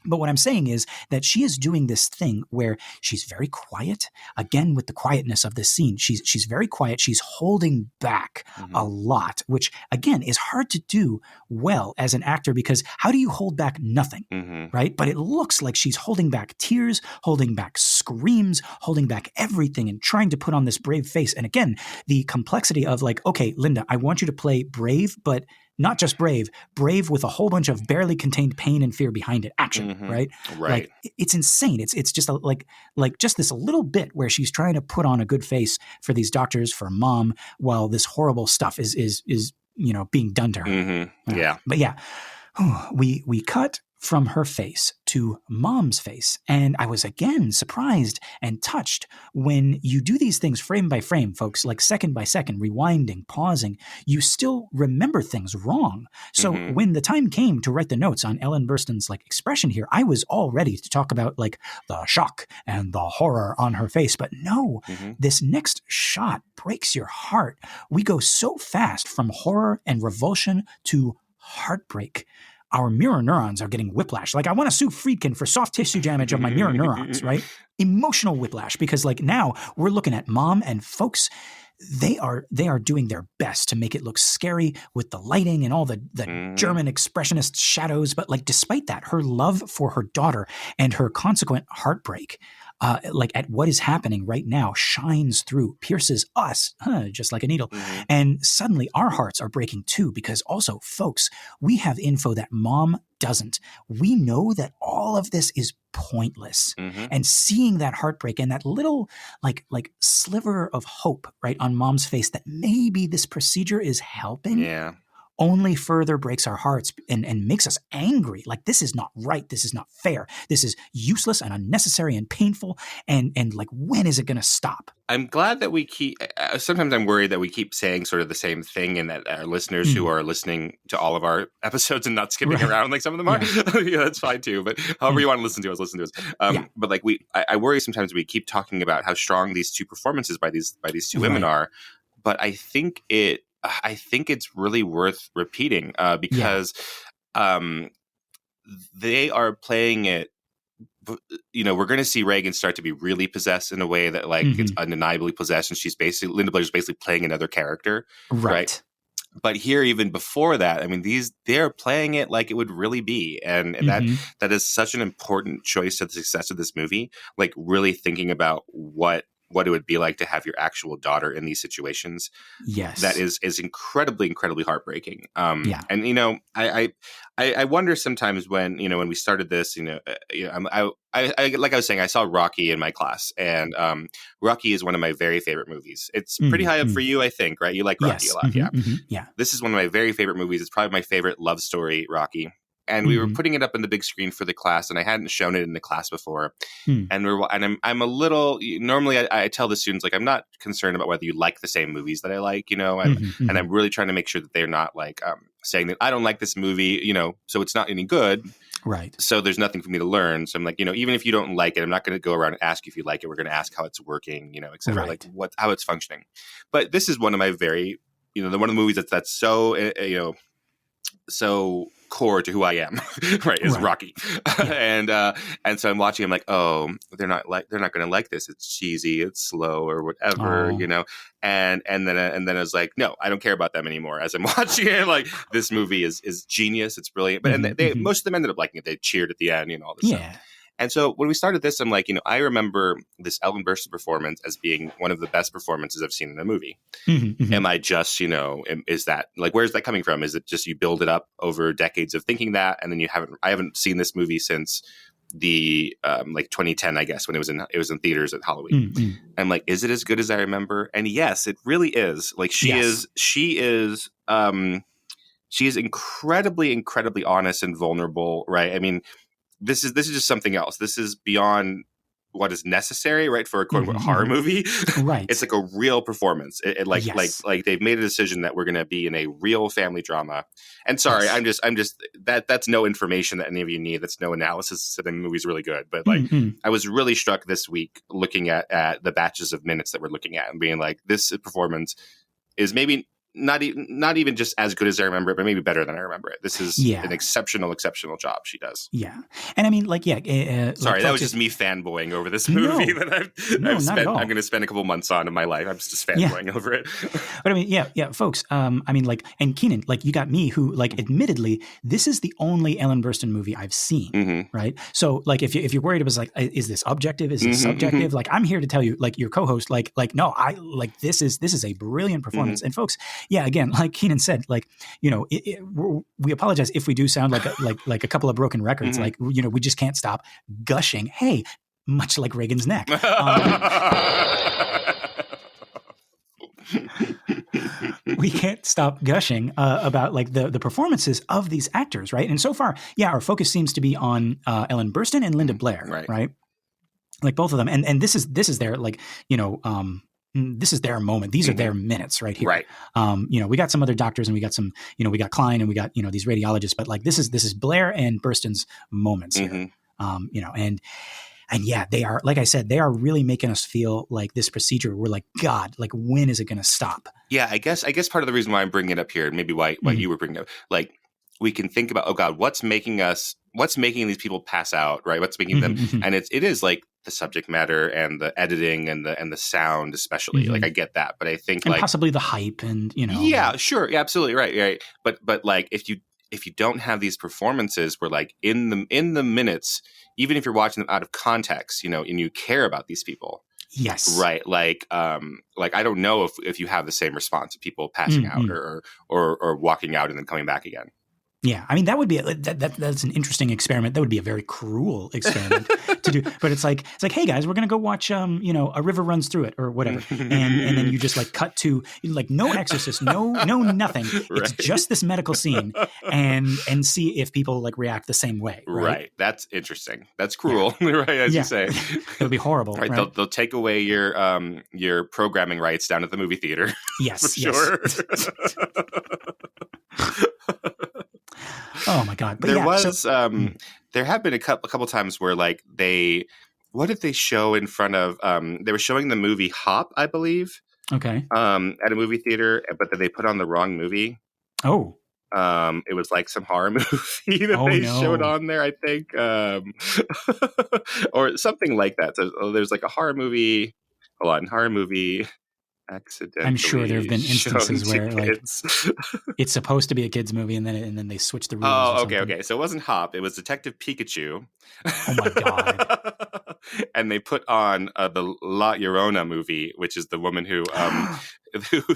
But what I'm saying is that she is doing this thing where she's very quiet. Again, with the quietness of this scene, she's very quiet. She's holding back a lot, which again is hard to do well as an actor because how do you hold back nothing, right? But it looks like she's holding back tears, holding back screams, holding back everything and trying to put on this brave face. And again, the complexity of like, okay, Linda, I want you to play brave, but not just brave with a whole bunch of barely contained pain and fear behind it. Action, right? Like it's insane. It's just like just this little bit where she's trying to put on a good face for these doctors, for mom, while this horrible stuff is being done to her. But yeah, we cut from her face to mom's face. And I was again surprised and touched when you do these things frame by frame, folks, like second by second, rewinding, pausing, you still remember things wrong. So when the time came to write the notes on Ellen Burstyn's like expression here, I was all ready to talk about like the shock and the horror on her face. But no, this next shot breaks your heart. We go so fast from horror and revulsion to heartbreak. Our mirror neurons are getting whiplash. Like, I want to sue Friedkin for soft tissue damage of my mirror neurons, right? Emotional whiplash, because like now we're looking at mom and folks, they are doing their best to make it look scary with the lighting and all the German expressionist shadows. But like, despite that, her love for her daughter and her consequent heartbreak, like at what is happening right now, shines through, pierces us, just like a needle. And suddenly our hearts are breaking too, because also, folks, we have info that mom doesn't. We know that all of this is pointless. And seeing that heartbreak and that little like sliver of hope right on mom's face that maybe this procedure is helping. Only further breaks our hearts and makes us angry. Like, this is not right. This is not fair. This is useless and unnecessary and painful. And like, when is it going to stop? I'm glad that we keep, sometimes I'm worried that we keep saying sort of the same thing and that our listeners who are listening to all of our episodes and not skipping around like some of them are, that's fine too. But however you want to listen to us. But like I worry sometimes we keep talking about how strong these two performances by these two women are. But I think it's really worth repeating because they are playing it. You know, we're going to see Reagan start to be really possessed in a way that like it's undeniably possessed. And Linda Blair's basically playing another character. Right. But here, even before that, I mean, they're playing it like it would really be. And that is such an important choice to the success of this movie. Like really thinking about what it would be like to have your actual daughter in these situations. Yes. That is incredibly, incredibly heartbreaking. And, you know, I wonder sometimes when we started this, I like I was saying, I saw Rocky in my class, and Rocky is one of my very favorite movies. It's pretty high up for you, I think, right? You like Rocky a lot. Yeah. This is one of my very favorite movies. It's probably my favorite love story, Rocky. And we were putting it up in the big screen for the class, and I hadn't shown it in the class before. And I'm a little. Normally, I tell the students like I'm not concerned about whether you like the same movies that I like, and I'm really trying to make sure that they're not like saying that I don't like this movie, so it's not any good. Right. So there's nothing for me to learn. So I'm like, even if you don't like it, I'm not going to go around and ask you if you like it. We're going to ask how it's working, et cetera, like how it's functioning. But this is one of my very, one of the movies that's so, so core to who I am, right? Is Rocky, and so I'm watching. I'm like, oh, they're not going to like this. It's cheesy, it's slow, or whatever, And then I was like, no, I don't care about them anymore. As I'm watching it, like this movie is genius. It's brilliant. But and they most of them ended up liking it. They cheered at the end, all this stuff. And so when we started this, I'm like, I remember this Ellen Burstyn performance as being one of the best performances I've seen in a movie. Am I just, is that like, where's that coming from? Is it just you build it up over decades of thinking that, and then I haven't seen this movie since the like 2010, I guess, when it was in theaters at Halloween. I'm like, is it as good as I remember? And yes, it really is. Like she is incredibly, incredibly honest and vulnerable, right? I mean, this is just something else. This is beyond what is necessary, right, for a quote unquote horror movie. Right. It's like a real performance. Like they've made a decision that we're going to be in a real family drama. And sorry, I'm just that's no information that any of you need. That's no analysis that the movie's really good. But like, I was really struck this week looking at the batches of minutes that we're looking at and being like, this performance is maybe not even just as good as I remember it, but maybe better than I remember it. This is an exceptional job she does. Yeah. And I mean, like, sorry, that was just me fanboying over this movie that I'm going to spend a couple months on in my life. I'm just fanboying over it. But I mean, folks, I mean, like, and Kynan, like, you got me who, like, admittedly, this is the only Ellen Burstyn movie I've seen, right? So, like, if you're worried, it was like, is this objective? Is this subjective? Like, I'm here to tell you, like, your co-host, like, no, this is a brilliant performance. And folks, yeah, again, like Kynan said, like, we apologize if we do sound like a couple of broken records. Like, we just can't stop gushing. Hey, much like Reagan's neck. We can't stop gushing about like the performances of these actors, right? And so far, our focus seems to be on Ellen Burstyn and Linda Blair, right? Like both of them, and this is their like this is their moment. These are their minutes right here. Right. We got some other doctors and we got some, we got Klein and we got, these radiologists, but like this is Blair and Burstyn's moments here. And yeah, they are, like I said, they are really making us feel like this procedure. We're like, God, like when is it going to stop? Yeah, I guess part of the reason why I'm bringing it up here, and maybe why you were bringing it up, like we can think about, oh God, what's making these people pass out, right? What's making them, and it is like the subject matter and the editing and the sound, especially. Like I get that, but I think and like possibly the hype and yeah, sure, yeah, absolutely, right. But like if you don't have these performances where like in the minutes, even if you're watching them out of context, and you care about these people. Yes. Right. Like I don't know if you have the same response to people passing out or walking out and then coming back again. Yeah, I mean that would be that's an interesting experiment. That would be a very cruel experiment to do. But it's like, hey guys, we're gonna go watch A River Runs Through It or whatever, and then you just like cut to like no Exorcist, no nothing. It's just this medical scene, and see if people like react the same way. Right. That's interesting. That's cruel, right? As you say, it would be horrible. Right. They'll take away your programming rights down at the movie theater. Yes, for sure. Oh my God! But there have been a couple times where like what did they show in front of? They were showing the movie Hop, I believe. Okay. At a movie theater, but then they put on the wrong movie. Oh. It was like some horror movie that showed on there, I think, or something like that. So there's like a horror movie. Horror movie. Accidentally, I'm sure there have been instances where like it's supposed to be a kids movie and then they switch the rules. Oh, okay. So it wasn't Hop; it was Detective Pikachu. Oh my God! And they put on the La Llorona movie, which is the woman who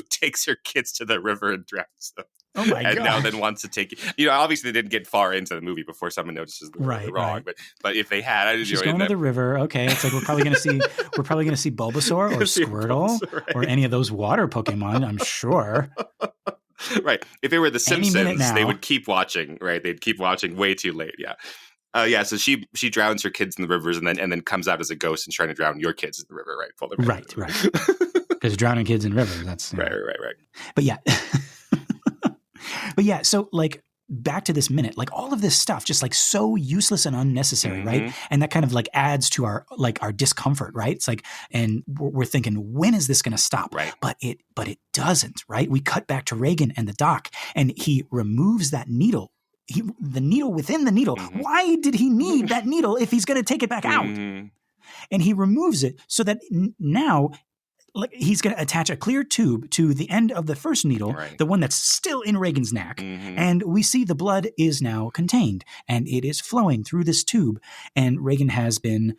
takes her kids to the river and drowns them. Oh my God! And now then wants to take obviously they didn't get far into the movie before someone notices the wrong. Right. But if they had, she's going to the river. Okay, it's like we're probably going to see Bulbasaur or Squirtle or any of those water Pokemon. I'm sure. Right. If it were The Simpsons, they would keep watching. Right. They'd keep watching way too late. Yeah. So she drowns her kids in the rivers and then comes out as a ghost and trying to drown your kids in the river. Right. Right. Because drowning kids in rivers. That's right. But yeah. But yeah, so like back to this minute, like all of this stuff, just like so useless and unnecessary, right? And that kind of like adds to our discomfort, right? It's like, and we're thinking, when is this going to stop? Right. But it doesn't, right? We cut back to Reagan and the doc, and he removes that needle. The needle within the needle. Why did he need that needle if he's going to take it back out? And he removes it so that now he's going to attach a clear tube to the end of the first needle, the one that's still in Reagan's neck. And we see the blood is now contained and it is flowing through this tube. And Reagan has been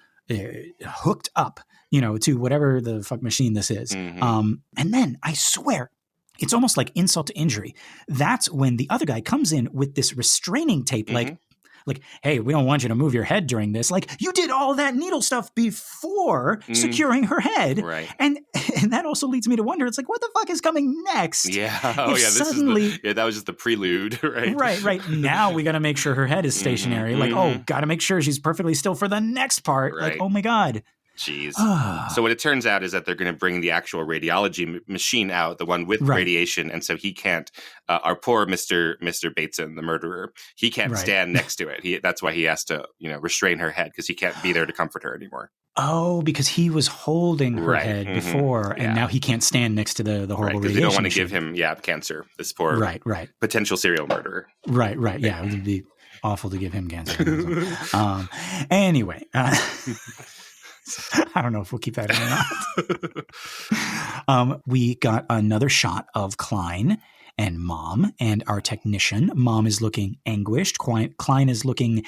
hooked up, to whatever the fuck machine this is. And then I swear, it's almost like insult to injury. That's when the other guy comes in with this restraining tape, like, hey, we don't want you to move your head during this. Like, you did all that needle stuff before securing her head. Right. And that also leads me to wonder, it's like, what the fuck is coming next? Yeah. Oh, yeah. Suddenly, that was just the prelude, right? Right. Now we got to make sure her head is stationary. Got to make sure she's perfectly still for the next part. Right. Like, oh my God. Jeez. So what it turns out is that they're going to bring the actual radiology machine out, the one with radiation, and so he can't. Our poor Mr. Bateson, the murderer, he can't stand next to it. That's why he has to, restrain her head because he can't be there to comfort her anymore. Oh, because he was holding her head before, and now he can't stand next to the horrible radiation. They don't want to give him cancer. This poor potential serial murderer. Right. Yeah, it would be awful to give him cancer. Anyway. I don't know if we'll keep that in or not. We got another shot of Klein and Mom and our technician. Mom is looking anguished. Klein is looking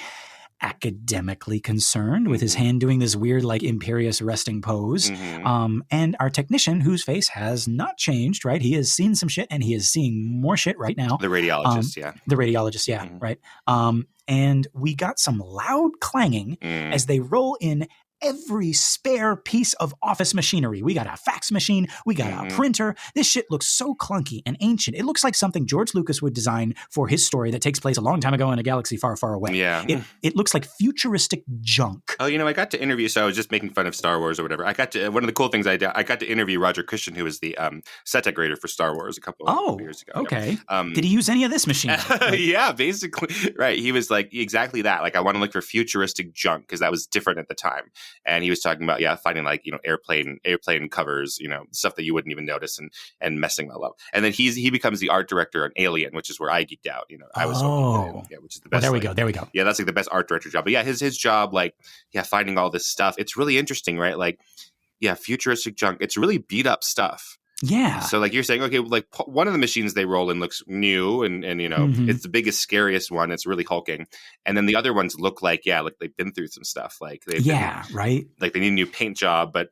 academically concerned with his hand doing this weird, like, imperious resting pose. And our technician, whose face has not changed, right? He has seen some shit and he is seeing more shit right now. The radiologist, The radiologist, right? And we got some loud clanging as they roll in every spare piece of office machinery. We got a fax machine. We got a printer. This shit looks so clunky and ancient. It looks like something George Lucas would design for his story that takes place a long time ago in a galaxy far, far away. Yeah. It looks like futuristic junk. Oh, I got to interview, so I was just making fun of Star Wars or whatever. One of the cool things I got to interview Roger Christian, who was the set decorator for Star Wars a couple of years ago. Okay. Did he use any of this machine? Yeah, basically. Right. He was like, exactly that. Like, I want to look for futuristic junk because that was different at the time. And he was talking about, finding like, airplane covers, stuff that you wouldn't even notice and messing that up. And then he becomes the art director on Alien, which is where I geeked out. I was which is the best. Well, there we go. Yeah, that's like the best art director job. But yeah, his job, like, finding all this stuff. It's really interesting, right? Like, futuristic junk. It's really beat up stuff. Yeah. So like you're saying, okay, like one of the machines they roll in looks new and it's the biggest, scariest one. It's really hulking. And then the other ones look like they've been through some stuff. Like right. Like they need a new paint job, but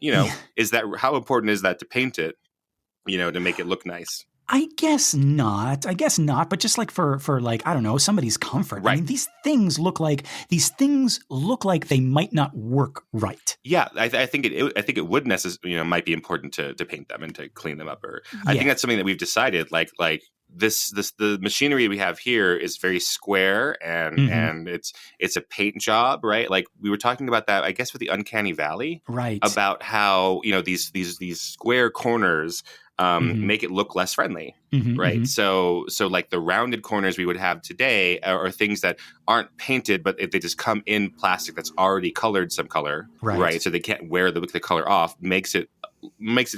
how important is that to paint it, to make it look nice? I guess not, but just like for like, I don't know, somebody's comfort. Right. I mean, these things look like they might not work right. Yeah, I think it would necessarily, might be important to paint them and to clean them up. Or I think that's something that we've decided. Like the machinery we have here is very square and it's a paint job, right? Like we were talking about that, I guess, with the Uncanny Valley, right? About how these square corners make it look less friendly, right? So like the rounded corners we would have today are things that aren't painted, but they just come in plastic that's already colored some color, right? So they can't wear the color off, makes it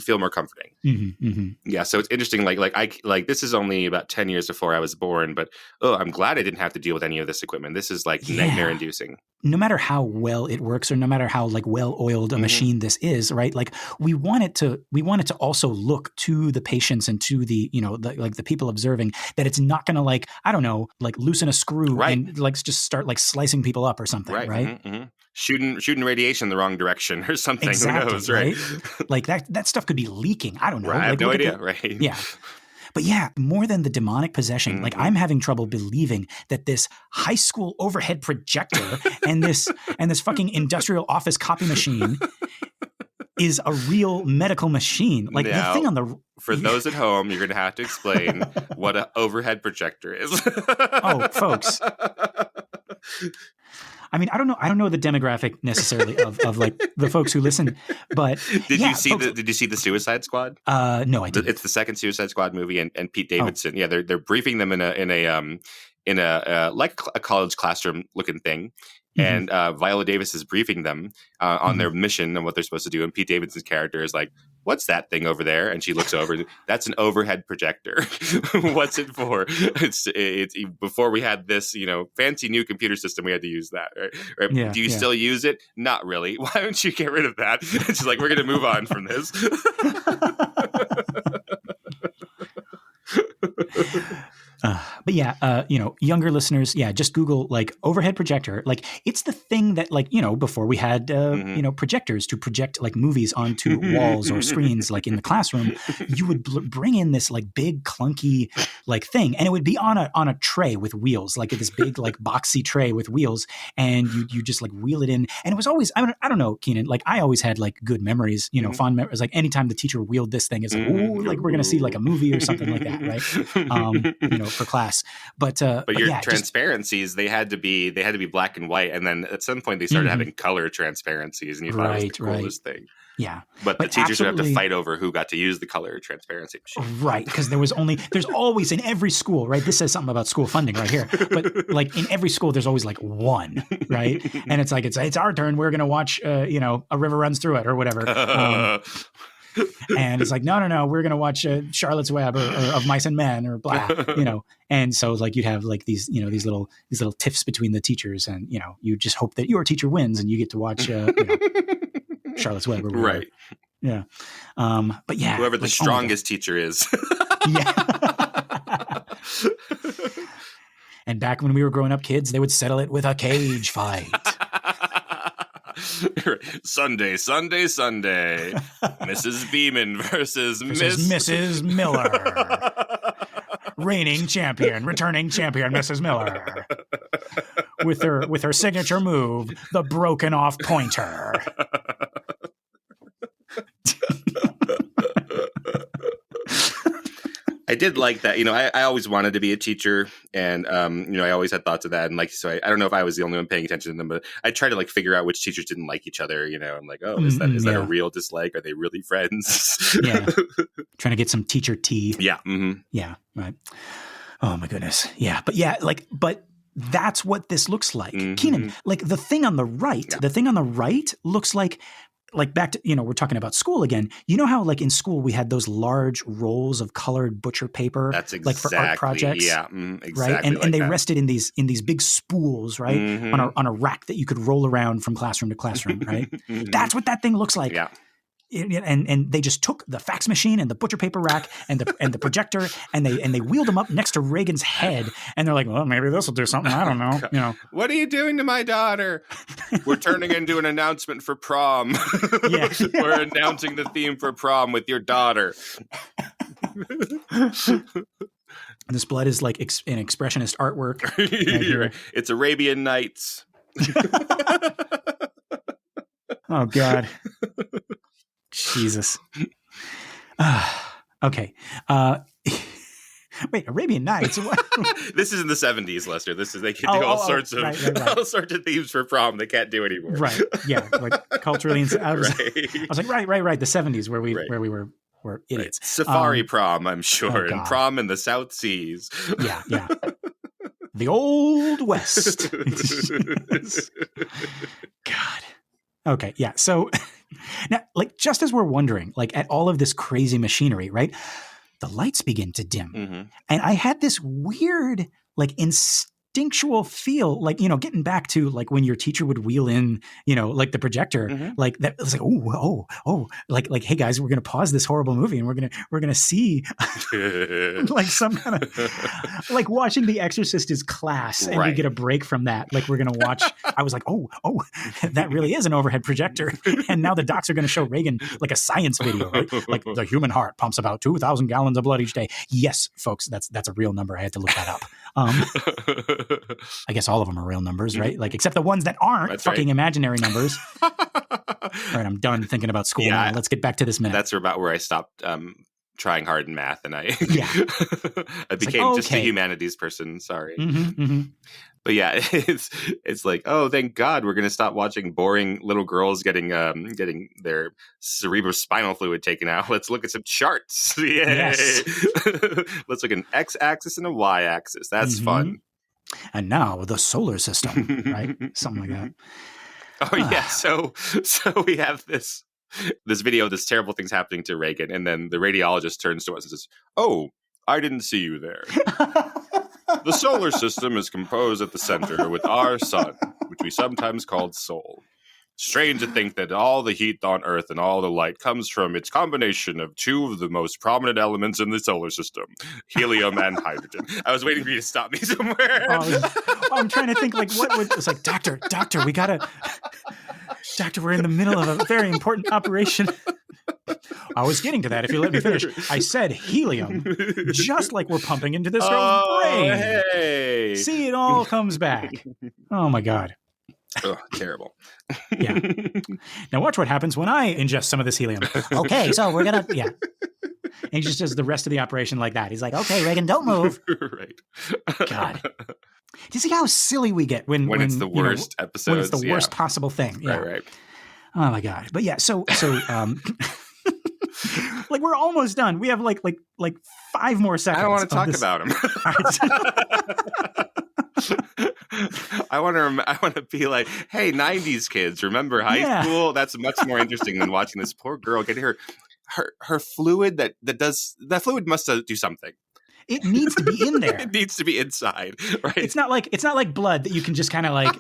feel more comforting. Yeah, so it's interesting. Like this is only about 10 years before I was born, but I'm glad I didn't have to deal with any of this equipment. This is like nightmare inducing. No matter how well it works, or no matter how like well oiled a machine this is, right? Like we want it to also look to the patients and to the the people observing that it's not going to like, I don't know, like loosen a screw and like just start like slicing people up or something, right? Shooting radiation in the wrong direction or something. Exactly, who knows, right? Like that stuff could be leaking. I don't know. Right, I have no idea, right? Yeah. But yeah, more than the demonic possession, like I'm having trouble believing that this high school overhead projector and this fucking industrial office copy machine is a real medical machine. Like now, the thing on the for those at home, you're going to have to explain what an overhead projector is. Oh, folks. I mean, I don't know the demographic necessarily of like the folks who listen, but did you see the Suicide Squad? No, I didn't. It's the second Suicide Squad movie, and Pete Davidson. Oh. Yeah, they're briefing them in a like a college classroom looking thing. And Viola Davis is briefing them on their mission and what they're supposed to do. And Pete Davidson's character is like, what's that thing over there? And she looks over. That's an overhead projector. What's it for? It's before we had this, fancy new computer system, we had to use that. Right? Yeah, do you still use it? Not really. Why don't you get rid of that? And she's like, we're going to move on from this. But yeah, younger listeners, just Google like overhead projector. Like it's the thing that before we had, projectors to project like movies onto walls or screens, like in the classroom, you would bring in this like big clunky like thing, and it would be on a tray with wheels, like this big like boxy tray with wheels, and you just like wheel it in. And it was always, I don't know, Kynan, like I always had like good memories, fond memories. Like anytime the teacher wheeled this thing, it's like, ooh, like we're going to see like a movie or something like that, right? For class. But your transparencies, they had to be black and white, and then at some point they started having color transparencies, and you thought it was the coolest thing. Yeah, but the teachers would have to fight over who got to use the color transparency machine. Right, because there's always in every school, right? This says something about school funding right here. But like in every school, there's always like one, right? And it's like it's our turn. We're gonna watch, A River Runs Through It or whatever. And it's like, no, we're going to watch Charlotte's Web or Of Mice and Men or blah, And so like you'd have like these, these little tiffs between the teachers, and, you just hope that your teacher wins and you get to watch, Charlotte's Web or whatever. Right. Yeah. But yeah. Whoever the strongest teacher is. Yeah. And back when we were growing up kids, they would settle it with a cage fight. Sunday. Mrs. Beeman versus Mrs. Miller. Returning champion, Mrs. Miller. With her signature move, the broken off pointer. I did like that. I always wanted to be a teacher, and I always had thoughts of that. And I don't know if I was the only one paying attention to them, but I tried to like figure out which teachers didn't like each other. I'm like, oh, is that a real dislike? Are they really friends? Yeah, trying to get some teacher tea. Yeah, yeah, right. Oh my goodness, yeah, but that's what this looks like, Kynan. Like the thing on the right, looks like back to, we're talking about school again. You know how like in school we had those large rolls of colored butcher paper, that's exactly, like for art projects, exactly, right? And they rested in these big spools, right, on a rack that you could roll around from classroom to classroom, right? That's what that thing looks like. Yeah. And they just took the fax machine and the butcher paper rack and the projector and they wheeled them up next to Reagan's head, and they're like, well, maybe this will do something. I don't know. What are you doing to my daughter? We're turning into an announcement for prom. Yeah. We're announcing the theme for prom with your daughter. This blood is like an expressionist artwork. Right. It's Arabian Nights. Oh God. Jesus. Okay. Wait, Arabian Nights. This is in the 70s, Lester. They can do all sorts of themes for prom they can't do anymore. Right. Yeah. Like culturally. I was like, right. The 70s where we were idiots. Right. Safari prom, I'm sure, and prom in the South Seas. Yeah. The Old West. God. Okay. Yeah. So now, like, just as we're wondering, like, at all of this crazy machinery, right? The lights begin to dim. And I had this weird, like, instinctual feel, like, getting back to like when your teacher would wheel in, like the projector, like that. It was like, oh, like, hey guys, we're going to pause this horrible movie and we're going to see like some kind of like watching The Exorcist is class, and we get a break from that. Like we're going to watch. I was like, oh, that really is an overhead projector. And now the docs are going to show Reagan like a science video, right? Like the human heart pumps about 2,000 gallons of blood each day. Yes, folks, that's a real number. I had to look that up. I guess all of them are real numbers, right? Like, except the ones that aren't. That's fucking imaginary numbers. All right, I'm done thinking about school now. Let's get back to this minute. That's about where I stopped trying hard in math, and I became like, just a humanities person. Sorry. But yeah, it's like, oh, thank God we're going to stop watching boring little girls getting their cerebrospinal fluid taken out. Let's look at some charts. Yay! Yes. Let's look at an x-axis and a y-axis. That's fun. And now the solar system, right? Something like that. Oh yeah. So we have this this video of this terrible thing's happening to Reagan, and then the radiologist turns to us and says, "Oh, I didn't see you there. The solar system is composed at the center with our sun, which we sometimes called Sol. Strange to think that all the heat on Earth and all the light comes from its combination of two of the most prominent elements in the solar system, helium and hydrogen." I was waiting for you to stop me somewhere. I'm trying to think, like, what would... It's like, doctor, we gotta... Doctor, we're in the middle of a very important operation. I was getting to that if you let me finish. I said helium, just like we're pumping into this girl's brain. Hey. See, it all comes back. Oh, my God. Oh, terrible. Yeah. Now watch what happens when I ingest some of this helium. Okay, so we're going to, yeah. And he just does the rest of the operation like that. He's like, okay, Reagan, don't move. Right. God. Do you see how silly we get when it's the worst episode? When it's the worst possible thing. Yeah. Right. Oh my God. But yeah, so like we're almost done. We have like 5 more seconds. I don't want to talk about him. I want to be like, hey, 90s kids, remember high school? That's much more interesting than watching this poor girl get her fluid that fluid must do something. It needs to be in there. It needs to be inside, right? It's not like blood that you can just kind of like,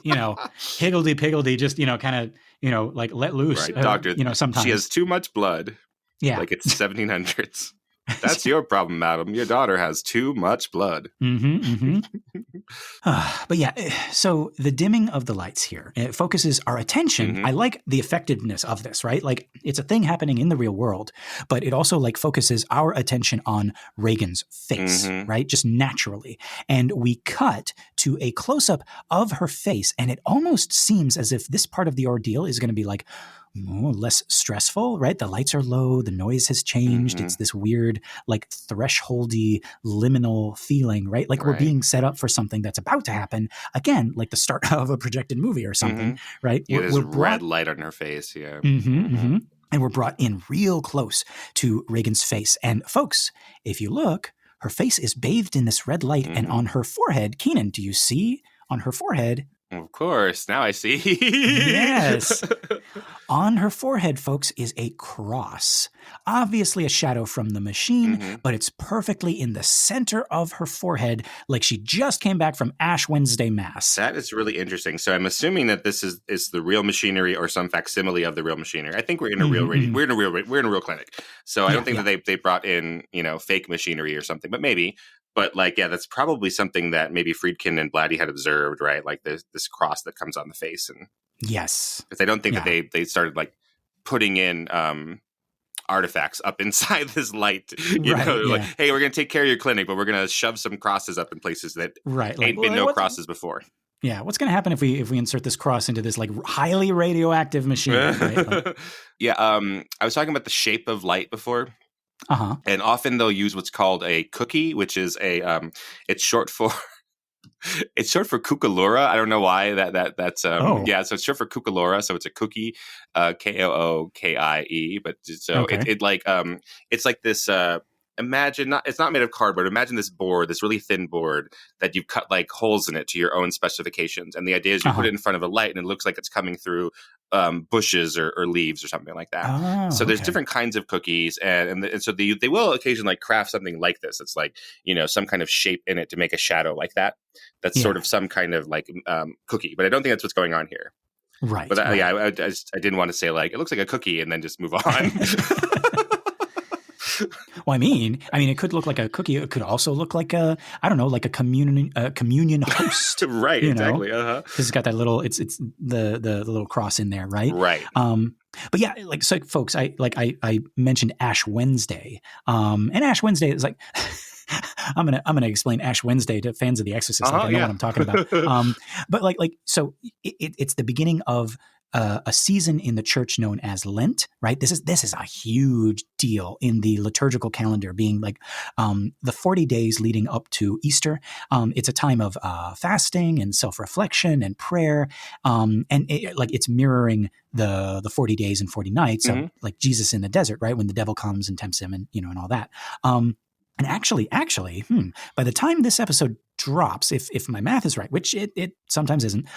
higgledy-piggledy, just, kind of, like let loose. Right, doctor, sometimes. She has too much blood. Yeah. Like it's 1700s. That's your problem, madam. Your daughter has too much blood. Mm-hmm, mm-hmm. But yeah, so the dimming of the lights here, it focuses our attention. Mm-hmm. I like the effectiveness of this, right? Like it's a thing happening in the real world, but it also like focuses our attention on Reagan's face, right? Just naturally. And we cut to a close-up of her face, and it almost seems as if this part of the ordeal is going to be like, less stressful, right? The lights are low. The noise has changed. It's this weird, like thresholdy, liminal feeling, right? Like we're being set up for something that's about to happen. Again, like the start of a projected movie or something, right? Yeah, there's red light on her face. Yeah. And we're brought in real close to Reagan's face. And folks, if you look, her face is bathed in this red light, and on her forehead, Kynan, do you see on her forehead? Of course. Now I see. Yes. On her forehead, folks, is a cross. Obviously a shadow from the machine, but it's perfectly in the center of her forehead, like she just came back from Ash Wednesday Mass. That is really interesting. So I'm assuming that this is the real machinery or some facsimile of the real machinery. I think we're in a real we're in a real clinic. So I don't think that they brought in, fake machinery or something, but maybe. But that's probably something that maybe Friedkin and Blatty had observed, right? Like this cross that comes on the face. And yes. Because I don't think that they started like putting in artifacts up inside this light. Like, hey, we're going to take care of your clinic, but we're going to shove some crosses up in places that ain't been no crosses before. Yeah, what's going to happen if we insert this cross into this like highly radioactive machine? Right? Like, I was talking about the shape of light before. And often they'll use what's called a cookie, which is it's short for Kookalura. I don't know why that's so it's short for Kookalura. So it's a cookie, Kookie. But so it's like this. Imagine it's not made of cardboard. Imagine this board, this really thin board that you've cut like holes in it to your own specifications. And the idea is you put it in front of a light and it looks like it's coming through bushes or leaves or something like that. So there's different kinds of cookies. And so they will occasionally like craft something like this. It's like, some kind of shape in it to make a shadow like that. That's sort of some kind of like cookie. But I don't think that's what's going on here. Right. But I didn't want to say like, it looks like a cookie and then just move on. Well, I mean, it could look like a cookie. It could also look like like a communion host. Right. Exactly. Because it's got that little, it's the little cross in there, right? Right. But yeah, like, so folks, I mentioned Ash Wednesday, and Ash Wednesday is like, I'm gonna explain Ash Wednesday to fans of The Exorcist. Like I know what I'm talking about. But so it's the beginning of a season in the church known as Lent, right? This is a huge deal in the liturgical calendar, being like the 40 days leading up to Easter. It's a time of fasting and self-reflection and prayer, and it's mirroring the 40 days and 40 nights of like Jesus in the desert, right? When the devil comes and tempts him, and and all that. And actually, by the time this episode drops, if my math is right, which it sometimes isn't,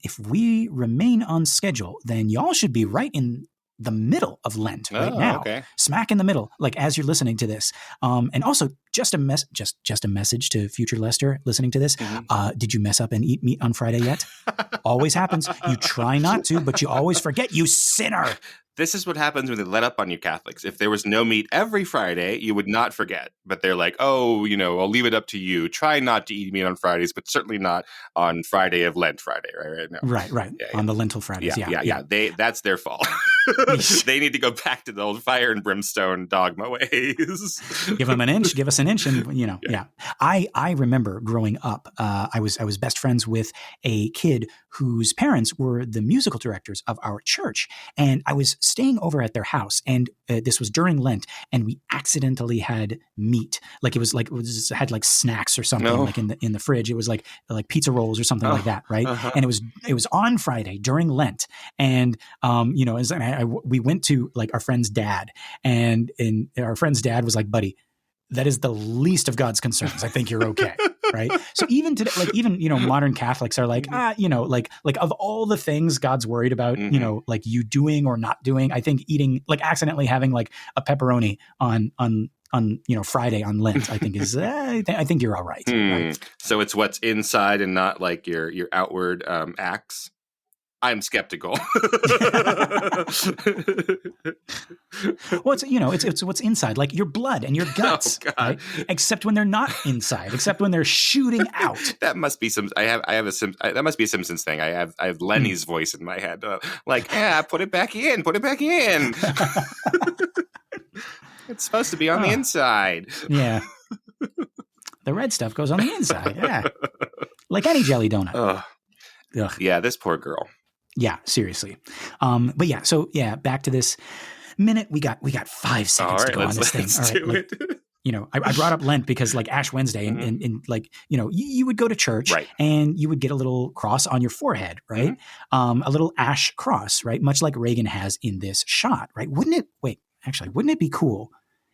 if we remain on schedule, then y'all should be right in the middle of Lent right now, smack in the middle, like as you're listening to this. And also just a message to future Lester listening to this. Did you mess up and eat meat on Friday yet? Always happens. You try not to, but you always forget, you sinner. This is what happens when they let up on you Catholics. If there was no meat every Friday, you would not forget. But they're like, oh, I'll leave it up to you. Try not to eat meat on Fridays, but certainly not on Friday of Lent Friday, right? No. Right. On the Lentil Fridays, yeah. That's their fault. They need to go back to the old fire and brimstone dogma ways. Give them an inch, give us an inch, and I remember growing up. I was best friends with a kid whose parents were the musical directors of our church, and I was staying over at their house, and this was during Lent, and we accidentally had meat. Like it had like snacks or something like in the fridge. It was like pizza rolls or something like that, right? And it was on Friday during Lent, and we went to like our friend's dad, and our friend's dad was like, buddy, that is the least of God's concerns. I think you're okay. Right. So even today, like even, modern Catholics are like, like of all the things God's worried about, like you doing or not doing, I think eating, like accidentally having like a pepperoni on Friday on Lent, I think is, I think you're all right. Right. So it's what's inside and not like your outward acts. I'm skeptical. Well, it's what's inside, like your blood and your guts, right? Except when they're not inside, except when they're shooting out. That must be that must be a Simpsons thing. I have Lenny's voice in my head, put it back in. It's supposed to be on the inside. Yeah. The red stuff goes on the inside. Yeah. Like any jelly donut. Ugh. Yeah, this poor girl. Yeah, seriously. But yeah, so yeah, back to this minute. We got 5 seconds to go on this thing. All right, I brought up Lent because like Ash Wednesday and like, you would go to church and you would get a little cross on your forehead, right? A little ash cross, right? Much like Reagan has in this shot, right? Wouldn't it be cool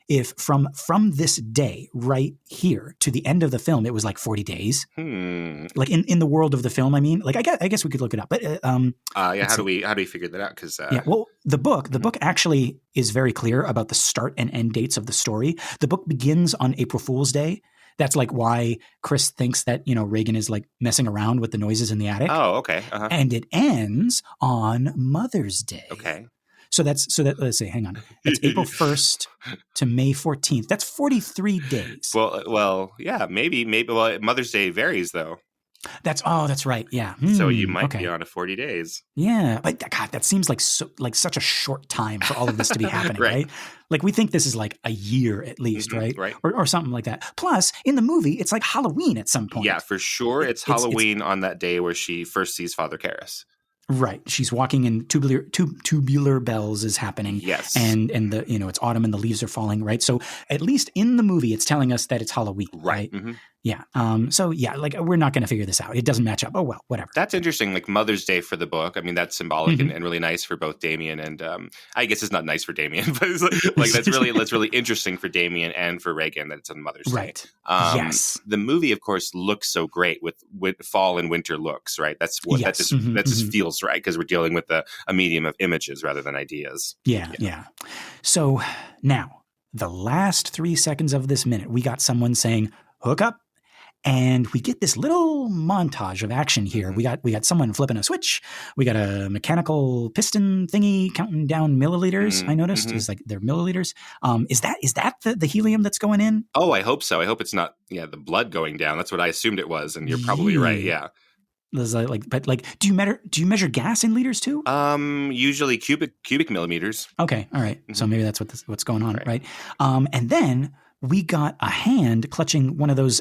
if from this day right here to the end of the film, it was like 40 days, like in the world of the film, I mean, like I guess we could look it up, but how do we figure that out? Because well, the book actually is very clear about the start and end dates of the story. The book begins on April Fool's Day. That's like why Chris thinks that Reagan is like messing around with the noises in the attic. Oh, okay. And it ends on Mother's Day. Okay. So let's say, hang on. It's April 1st to May 14th. That's 43 days. Well, yeah, maybe. Well, Mother's Day varies though. That's right. Yeah. So you might be on a 40 days. Yeah. But God, that seems like such a short time for all of this to be happening, right? Like we think this is like a year at least, right? Right. Or something like that. Plus in the movie, it's like Halloween at some point. Yeah, for sure. It's Halloween on that day where she first sees Father Karras. Right. She's walking and tubular bells is happening. Yes. And the it's autumn and the leaves are falling, right? So at least in the movie it's telling us that it's Halloween, right? Mm-hmm. Yeah. So yeah, like we're not going to figure this out. It doesn't match up. Oh well, whatever. That's interesting. Like Mother's Day for the book. I mean, that's symbolic and really nice for both Damien and I guess it's not nice for Damien, but it's like that's really interesting for Damien and for Reagan that it's on Mother's Day. Right. Yes. The movie, of course, looks so great with fall and winter looks, right? That's what that just feels right because we're dealing with a medium of images rather than ideas. Yeah. So now the last 3 seconds of this minute, we got someone saying hook up. And we get this little montage of action here. We got someone flipping a switch. We got a mechanical piston thingy counting down milliliters. I noticed it's like they're milliliters. Is that the helium that's going in? Oh, I hope so. I hope it's not the blood going down. That's what I assumed it was, and you're probably right. Yeah. Do you measure gas in liters too? Usually cubic millimeters. Okay, all right. So maybe that's what's going on, right? And then we got a hand clutching one of those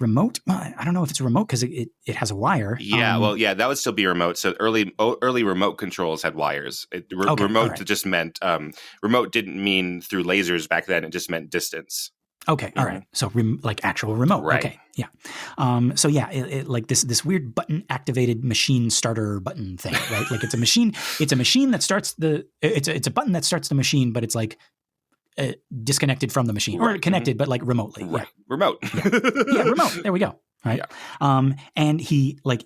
remote. I don't know if it's a remote because it has a wire. Yeah, that would still be remote. So early remote controls had wires. Remote just meant remote didn't mean through lasers back then. It just meant distance. Okay, all right. So like actual remote. Right. Okay, yeah. So yeah, it like this weird button activated machine starter button thing, right? Like it's a machine. It's a machine that starts it's a button that starts the machine, but it's like disconnected from the machine or connected, but like remotely. Right. Remote. Yeah, remote. There we go. Right. Yeah. And he like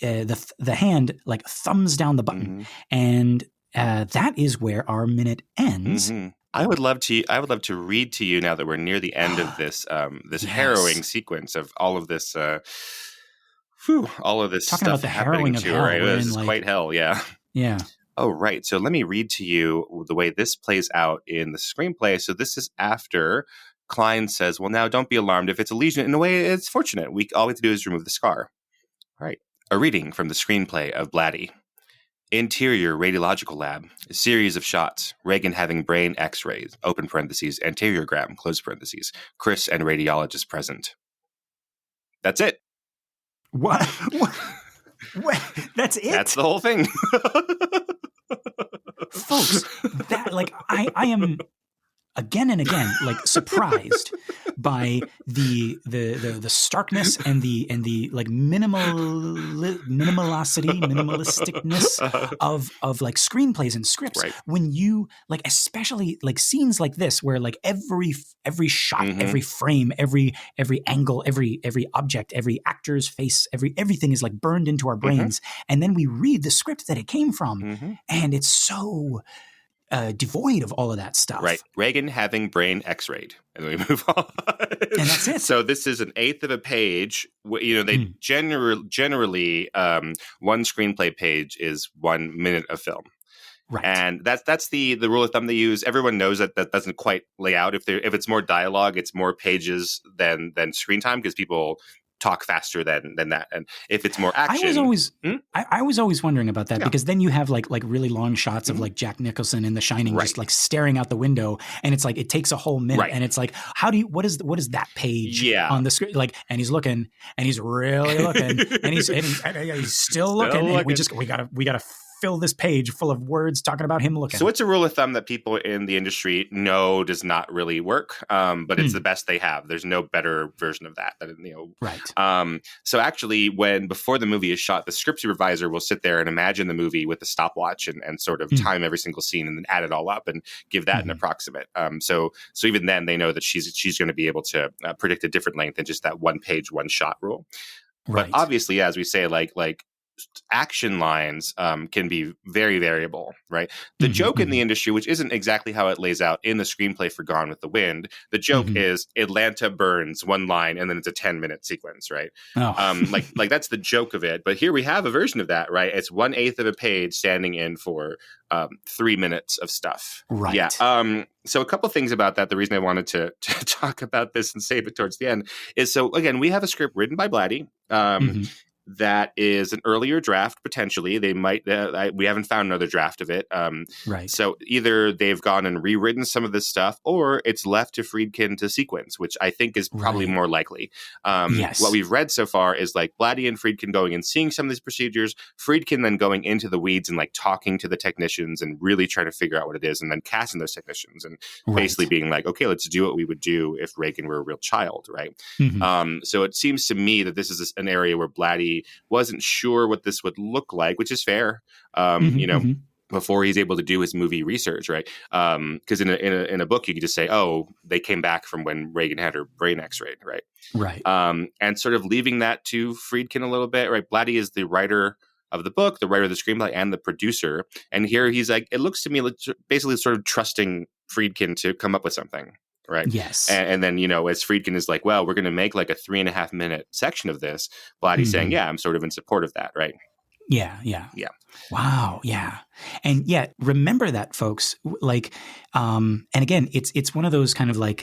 the hand like thumbs down the button and that is where our minute ends. Mm-hmm. I would love to read to you now that we're near the end of this Yes. harrowing sequence of all of this all of this Talking stuff about the happening harrowing of to her. hell. Right? This is quite hell, yeah. Yeah. Oh, right. So let me read to you the way this plays out in the screenplay. So this is after Klein says, well, now don't be alarmed. If it's a lesion, in a way, it's fortunate. All we have to do is remove the scar. All right. A reading from the screenplay of Blatty. Interior radiological lab. A series of shots. Reagan having brain x-rays, open parentheses, anteriogram, close parentheses. Chris and radiologist present. That's it. What? That's it? That's the whole thing. Folks, that I am again and again surprised by the starkness and the minimalisticness of screenplays and scripts. Right. When you especially scenes like this where every shot, every frame, every angle, every object, every actor's face, everything is burned into our brains, and then we read the script that it came from, and it's so devoid of all of that stuff. Right. Reagan having brain x-rayed. And then we move on. And that's it. So this is an eighth of a page. They generally one screenplay page is 1 minute of film. Right. And that's the rule of thumb they use. Everyone knows that doesn't quite lay out. If it's more dialogue, it's more pages than screen time because people talk faster than that. And if it's more action, I was always wondering about that because then you have really long shots of Jack Nicholson in The Shining just staring out the window, and it's it takes a whole minute, and it's what is that page on the screen and he's looking, and he's really looking, and he's still looking, and we gotta fill this page full of words talking about him looking. So it's a rule of thumb that people in the industry know does not really work, but it's the best they have. There's no better version of that. Right. So actually, before the movie is shot, the script supervisor will sit there and imagine the movie with a stopwatch and sort of time every single scene and then add it all up and give that an approximate. So even then, they know that she's going to be able to predict a different length than just that one page, one shot rule. Right. But obviously, as we say, action lines can be very variable, right? The joke in the industry, which isn't exactly how it lays out in the screenplay for Gone with the Wind, the joke is Atlanta burns one line and then it's a 10-minute sequence, right? Oh. That's the joke of it. But here we have a version of that, right? It's 1/8 of a page standing in for 3 minutes of stuff. Right. Yeah. So a couple things about that. The reason I wanted to talk about this and save it towards the end is, so again, we have a script written by Blatty. That is an earlier draft, potentially. They might, we haven't found another draft of it. Right. So either they've gone and rewritten some of this stuff, or it's left to Friedkin to sequence, which I think is probably more likely. Yes. What we've read so far is Blatty and Friedkin going and seeing some of these procedures, Friedkin then going into the weeds and talking to the technicians and really trying to figure out what it is, and then casting those technicians and basically being okay, let's do what we would do if Reagan were a real child, right? So it seems to me that this is an area where Blatty wasn't sure what this would look like, which is fair. Before he's able to do his movie research, right? Because in a book you could just say, oh, they came back from when Reagan had her brain x-rayed, right? Right. And sort of leaving that to Friedkin a little bit, right? Blatty is the writer of the book, the writer of the screenplay, and the producer. And here he's it looks to me basically sort of trusting Friedkin to come up with something. Right. Yes. And then, as Friedkin is well, we're going to make a 3.5 minute section of this. Blatty's saying, yeah, I'm sort of in support of that. Right. Yeah. Wow. Yeah. And yet remember that, folks, and again, it's one of those kind of I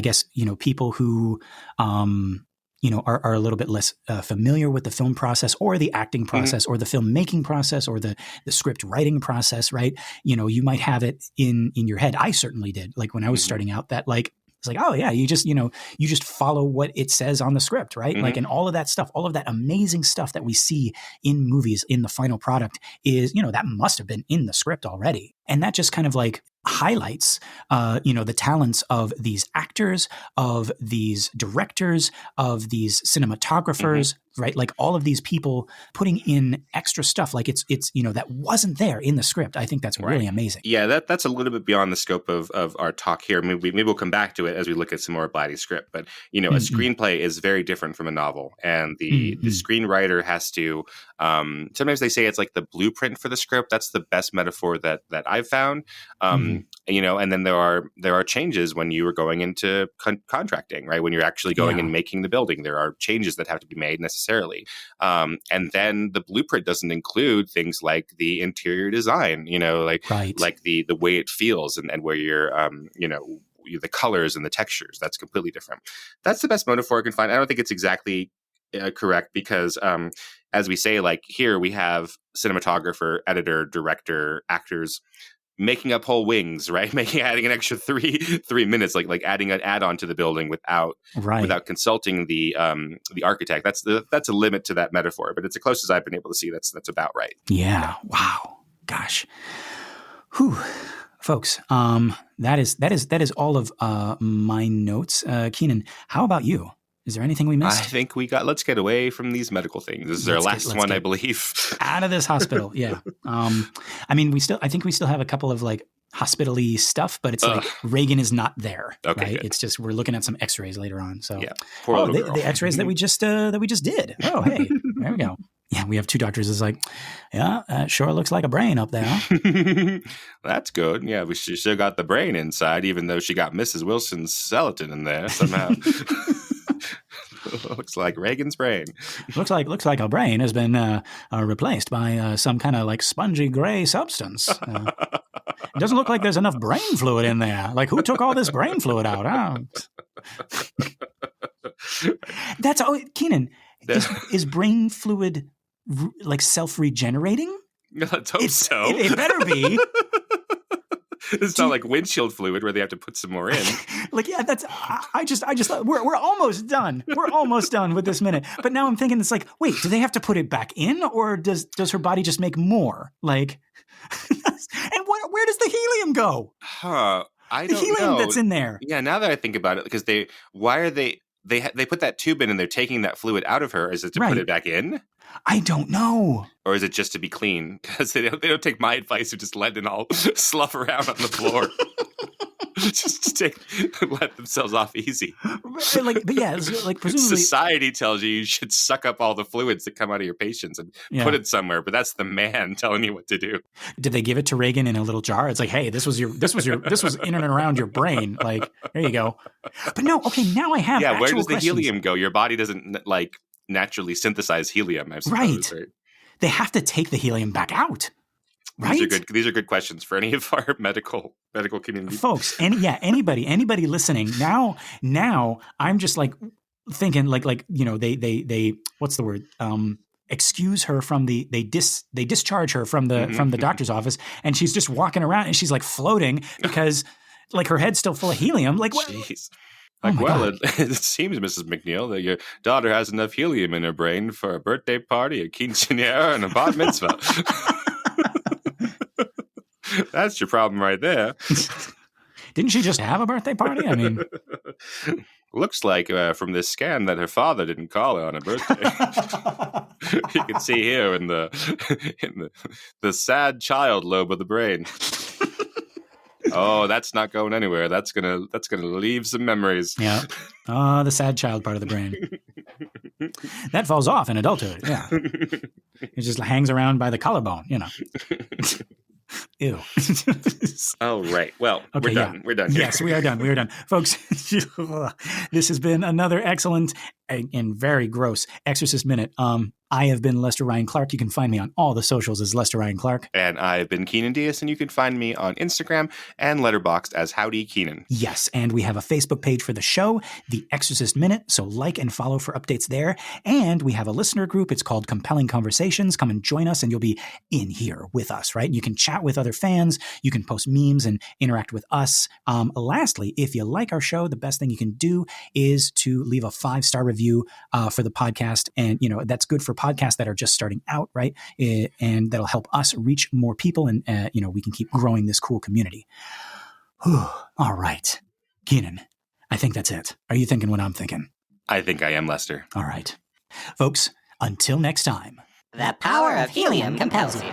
guess, people who, are a little bit less familiar with the film process or the acting process or the filmmaking process or the script writing process, right? You might have it in your head. I certainly did. When I was starting out, that it's oh yeah, you just follow what it says on the script, right? And all of that stuff, all of that amazing stuff that we see in movies in the final product is, that must have been in the script already. And that just kind of highlights, the talents of these actors, of these directors, of these cinematographers, right? Like all of these people putting in extra stuff, like it's that wasn't there in the script. I think that's really amazing. Yeah, that's a little bit beyond the scope of our talk here. Maybe we'll come back to it as we look at some more Blatty's script. But a screenplay is very different from a novel, and the screenwriter has to. Sometimes they say it's like the blueprint for the script. That's the best metaphor that I've found. And then there are changes when you are going into contracting, right? When you're actually going and making the building, there are changes that have to be made necessarily. And then the blueprint doesn't include things like the interior design, like the way it feels and where you're, the colors and the textures. That's completely different. That's the best metaphor I can find. I don't think it's exactly correct because, as we say, like here we have cinematographer, editor, director, actors making up whole wings, right? Adding an extra three minutes, like adding an add-on to the building without consulting the architect. That's a limit to that metaphor, but it's the closest I've been able to see. That's about right. Yeah. Wow. Gosh. Whew. Folks, that is all of my notes. Kynan, how about you? Is there anything we missed? I think let's get away from these medical things. This is our last one, I believe. Out of this hospital, yeah. I think we still have a couple of like hospital-y stuff, but it's like Reagan is not there. Okay, right? Good. It's just we're looking at some X-rays later on. So yeah, poor little girl. The X-rays that we just did. Oh, hey, there we go. Yeah, we have two doctors. It's like, yeah, sure looks like a brain up there. That's good. Yeah, she still got the brain inside, even though she got Mrs. Wilson's skeleton in there somehow. Looks like Reagan's brain. Looks like our brain has been replaced by some kind of like spongy gray substance. It doesn't look like there's enough brain fluid in there. Like who took all this brain fluid out? That's Kynan. Is brain fluid like self-regenerating? Let's hope so. It better be. It's not like windshield fluid where they have to put some more in. Like, yeah, that's, I just, we're almost done. We're almost done with this minute. But now I'm thinking it's like, wait, do they have to put it back in or does her body just make more? Like, and where does the helium go? I don't know. The helium that's in there. Yeah, now that I think about it, because they put that tube in and they're taking that fluid out of her. Is it to put it back in? I don't know. Or is it just to be clean? Because they don't take my advice of just letting it all slough around on the floor. Just let themselves off easy. But yeah, like presumably society tells you should suck up all the fluids that come out of your patients and put it somewhere. But that's the man telling you what to do. Did they give it to Reagan in a little jar? It's like, hey, this was in and around your brain. Like, there you go. But no, okay, now I have. Yeah, where does the questions. helium go? Your body doesn't like naturally synthesize helium, I suppose. Right. They have to take the helium back out. Right? These are good questions for any of our medical community folks. Anybody listening now? I'm just like thinking like they what's the word? Excuse her from they discharge her from the doctor's office, and she's just walking around and she's like floating because like her head's still full of helium. Like what? Jeez. Like, it seems, Mrs. McNeil, that your daughter has enough helium in her brain for a birthday party, a quinceañera, and a bat mitzvah. That's your problem right there. Didn't she just have a birthday party? I mean, looks like from this scan that her father didn't call her on her birthday. You can see here in the sad child lobe of the brain. Oh, that's not going anywhere. That's gonna leave some memories. Yeah. Oh, the sad child part of the brain. That falls off in adulthood. Yeah. It just hangs around by the collarbone, Ew. Oh, right. Well, okay, we're done. We're done here. Yes, we are done. Folks, this has been another excellent and very gross Exorcist Minute. I have been Lester Ryan Clark. You can find me on all the socials as Lester Ryan Clark. And I've been Kynan Diaz, and you can find me on Instagram and Letterboxd as Howdy Kynan. Yes, and we have a Facebook page for the show, The Exorcist Minute, so like and follow for updates there. And we have a listener group. It's called Compelling Conversations. Come and join us, and you'll be in here with us, right? You can chat with other fans. You can post memes and interact with us. Lastly, if you like our show, the best thing you can do is to leave a 5-star review for the podcast. And, that's good for podcasts that are just starting out, right? And that'll help us reach more people and, we can keep growing this cool community. Whew. All right. Kynan, I think that's it. Are you thinking what I'm thinking? I think I am, Lester. All right. Folks, until next time. The power of helium compels you.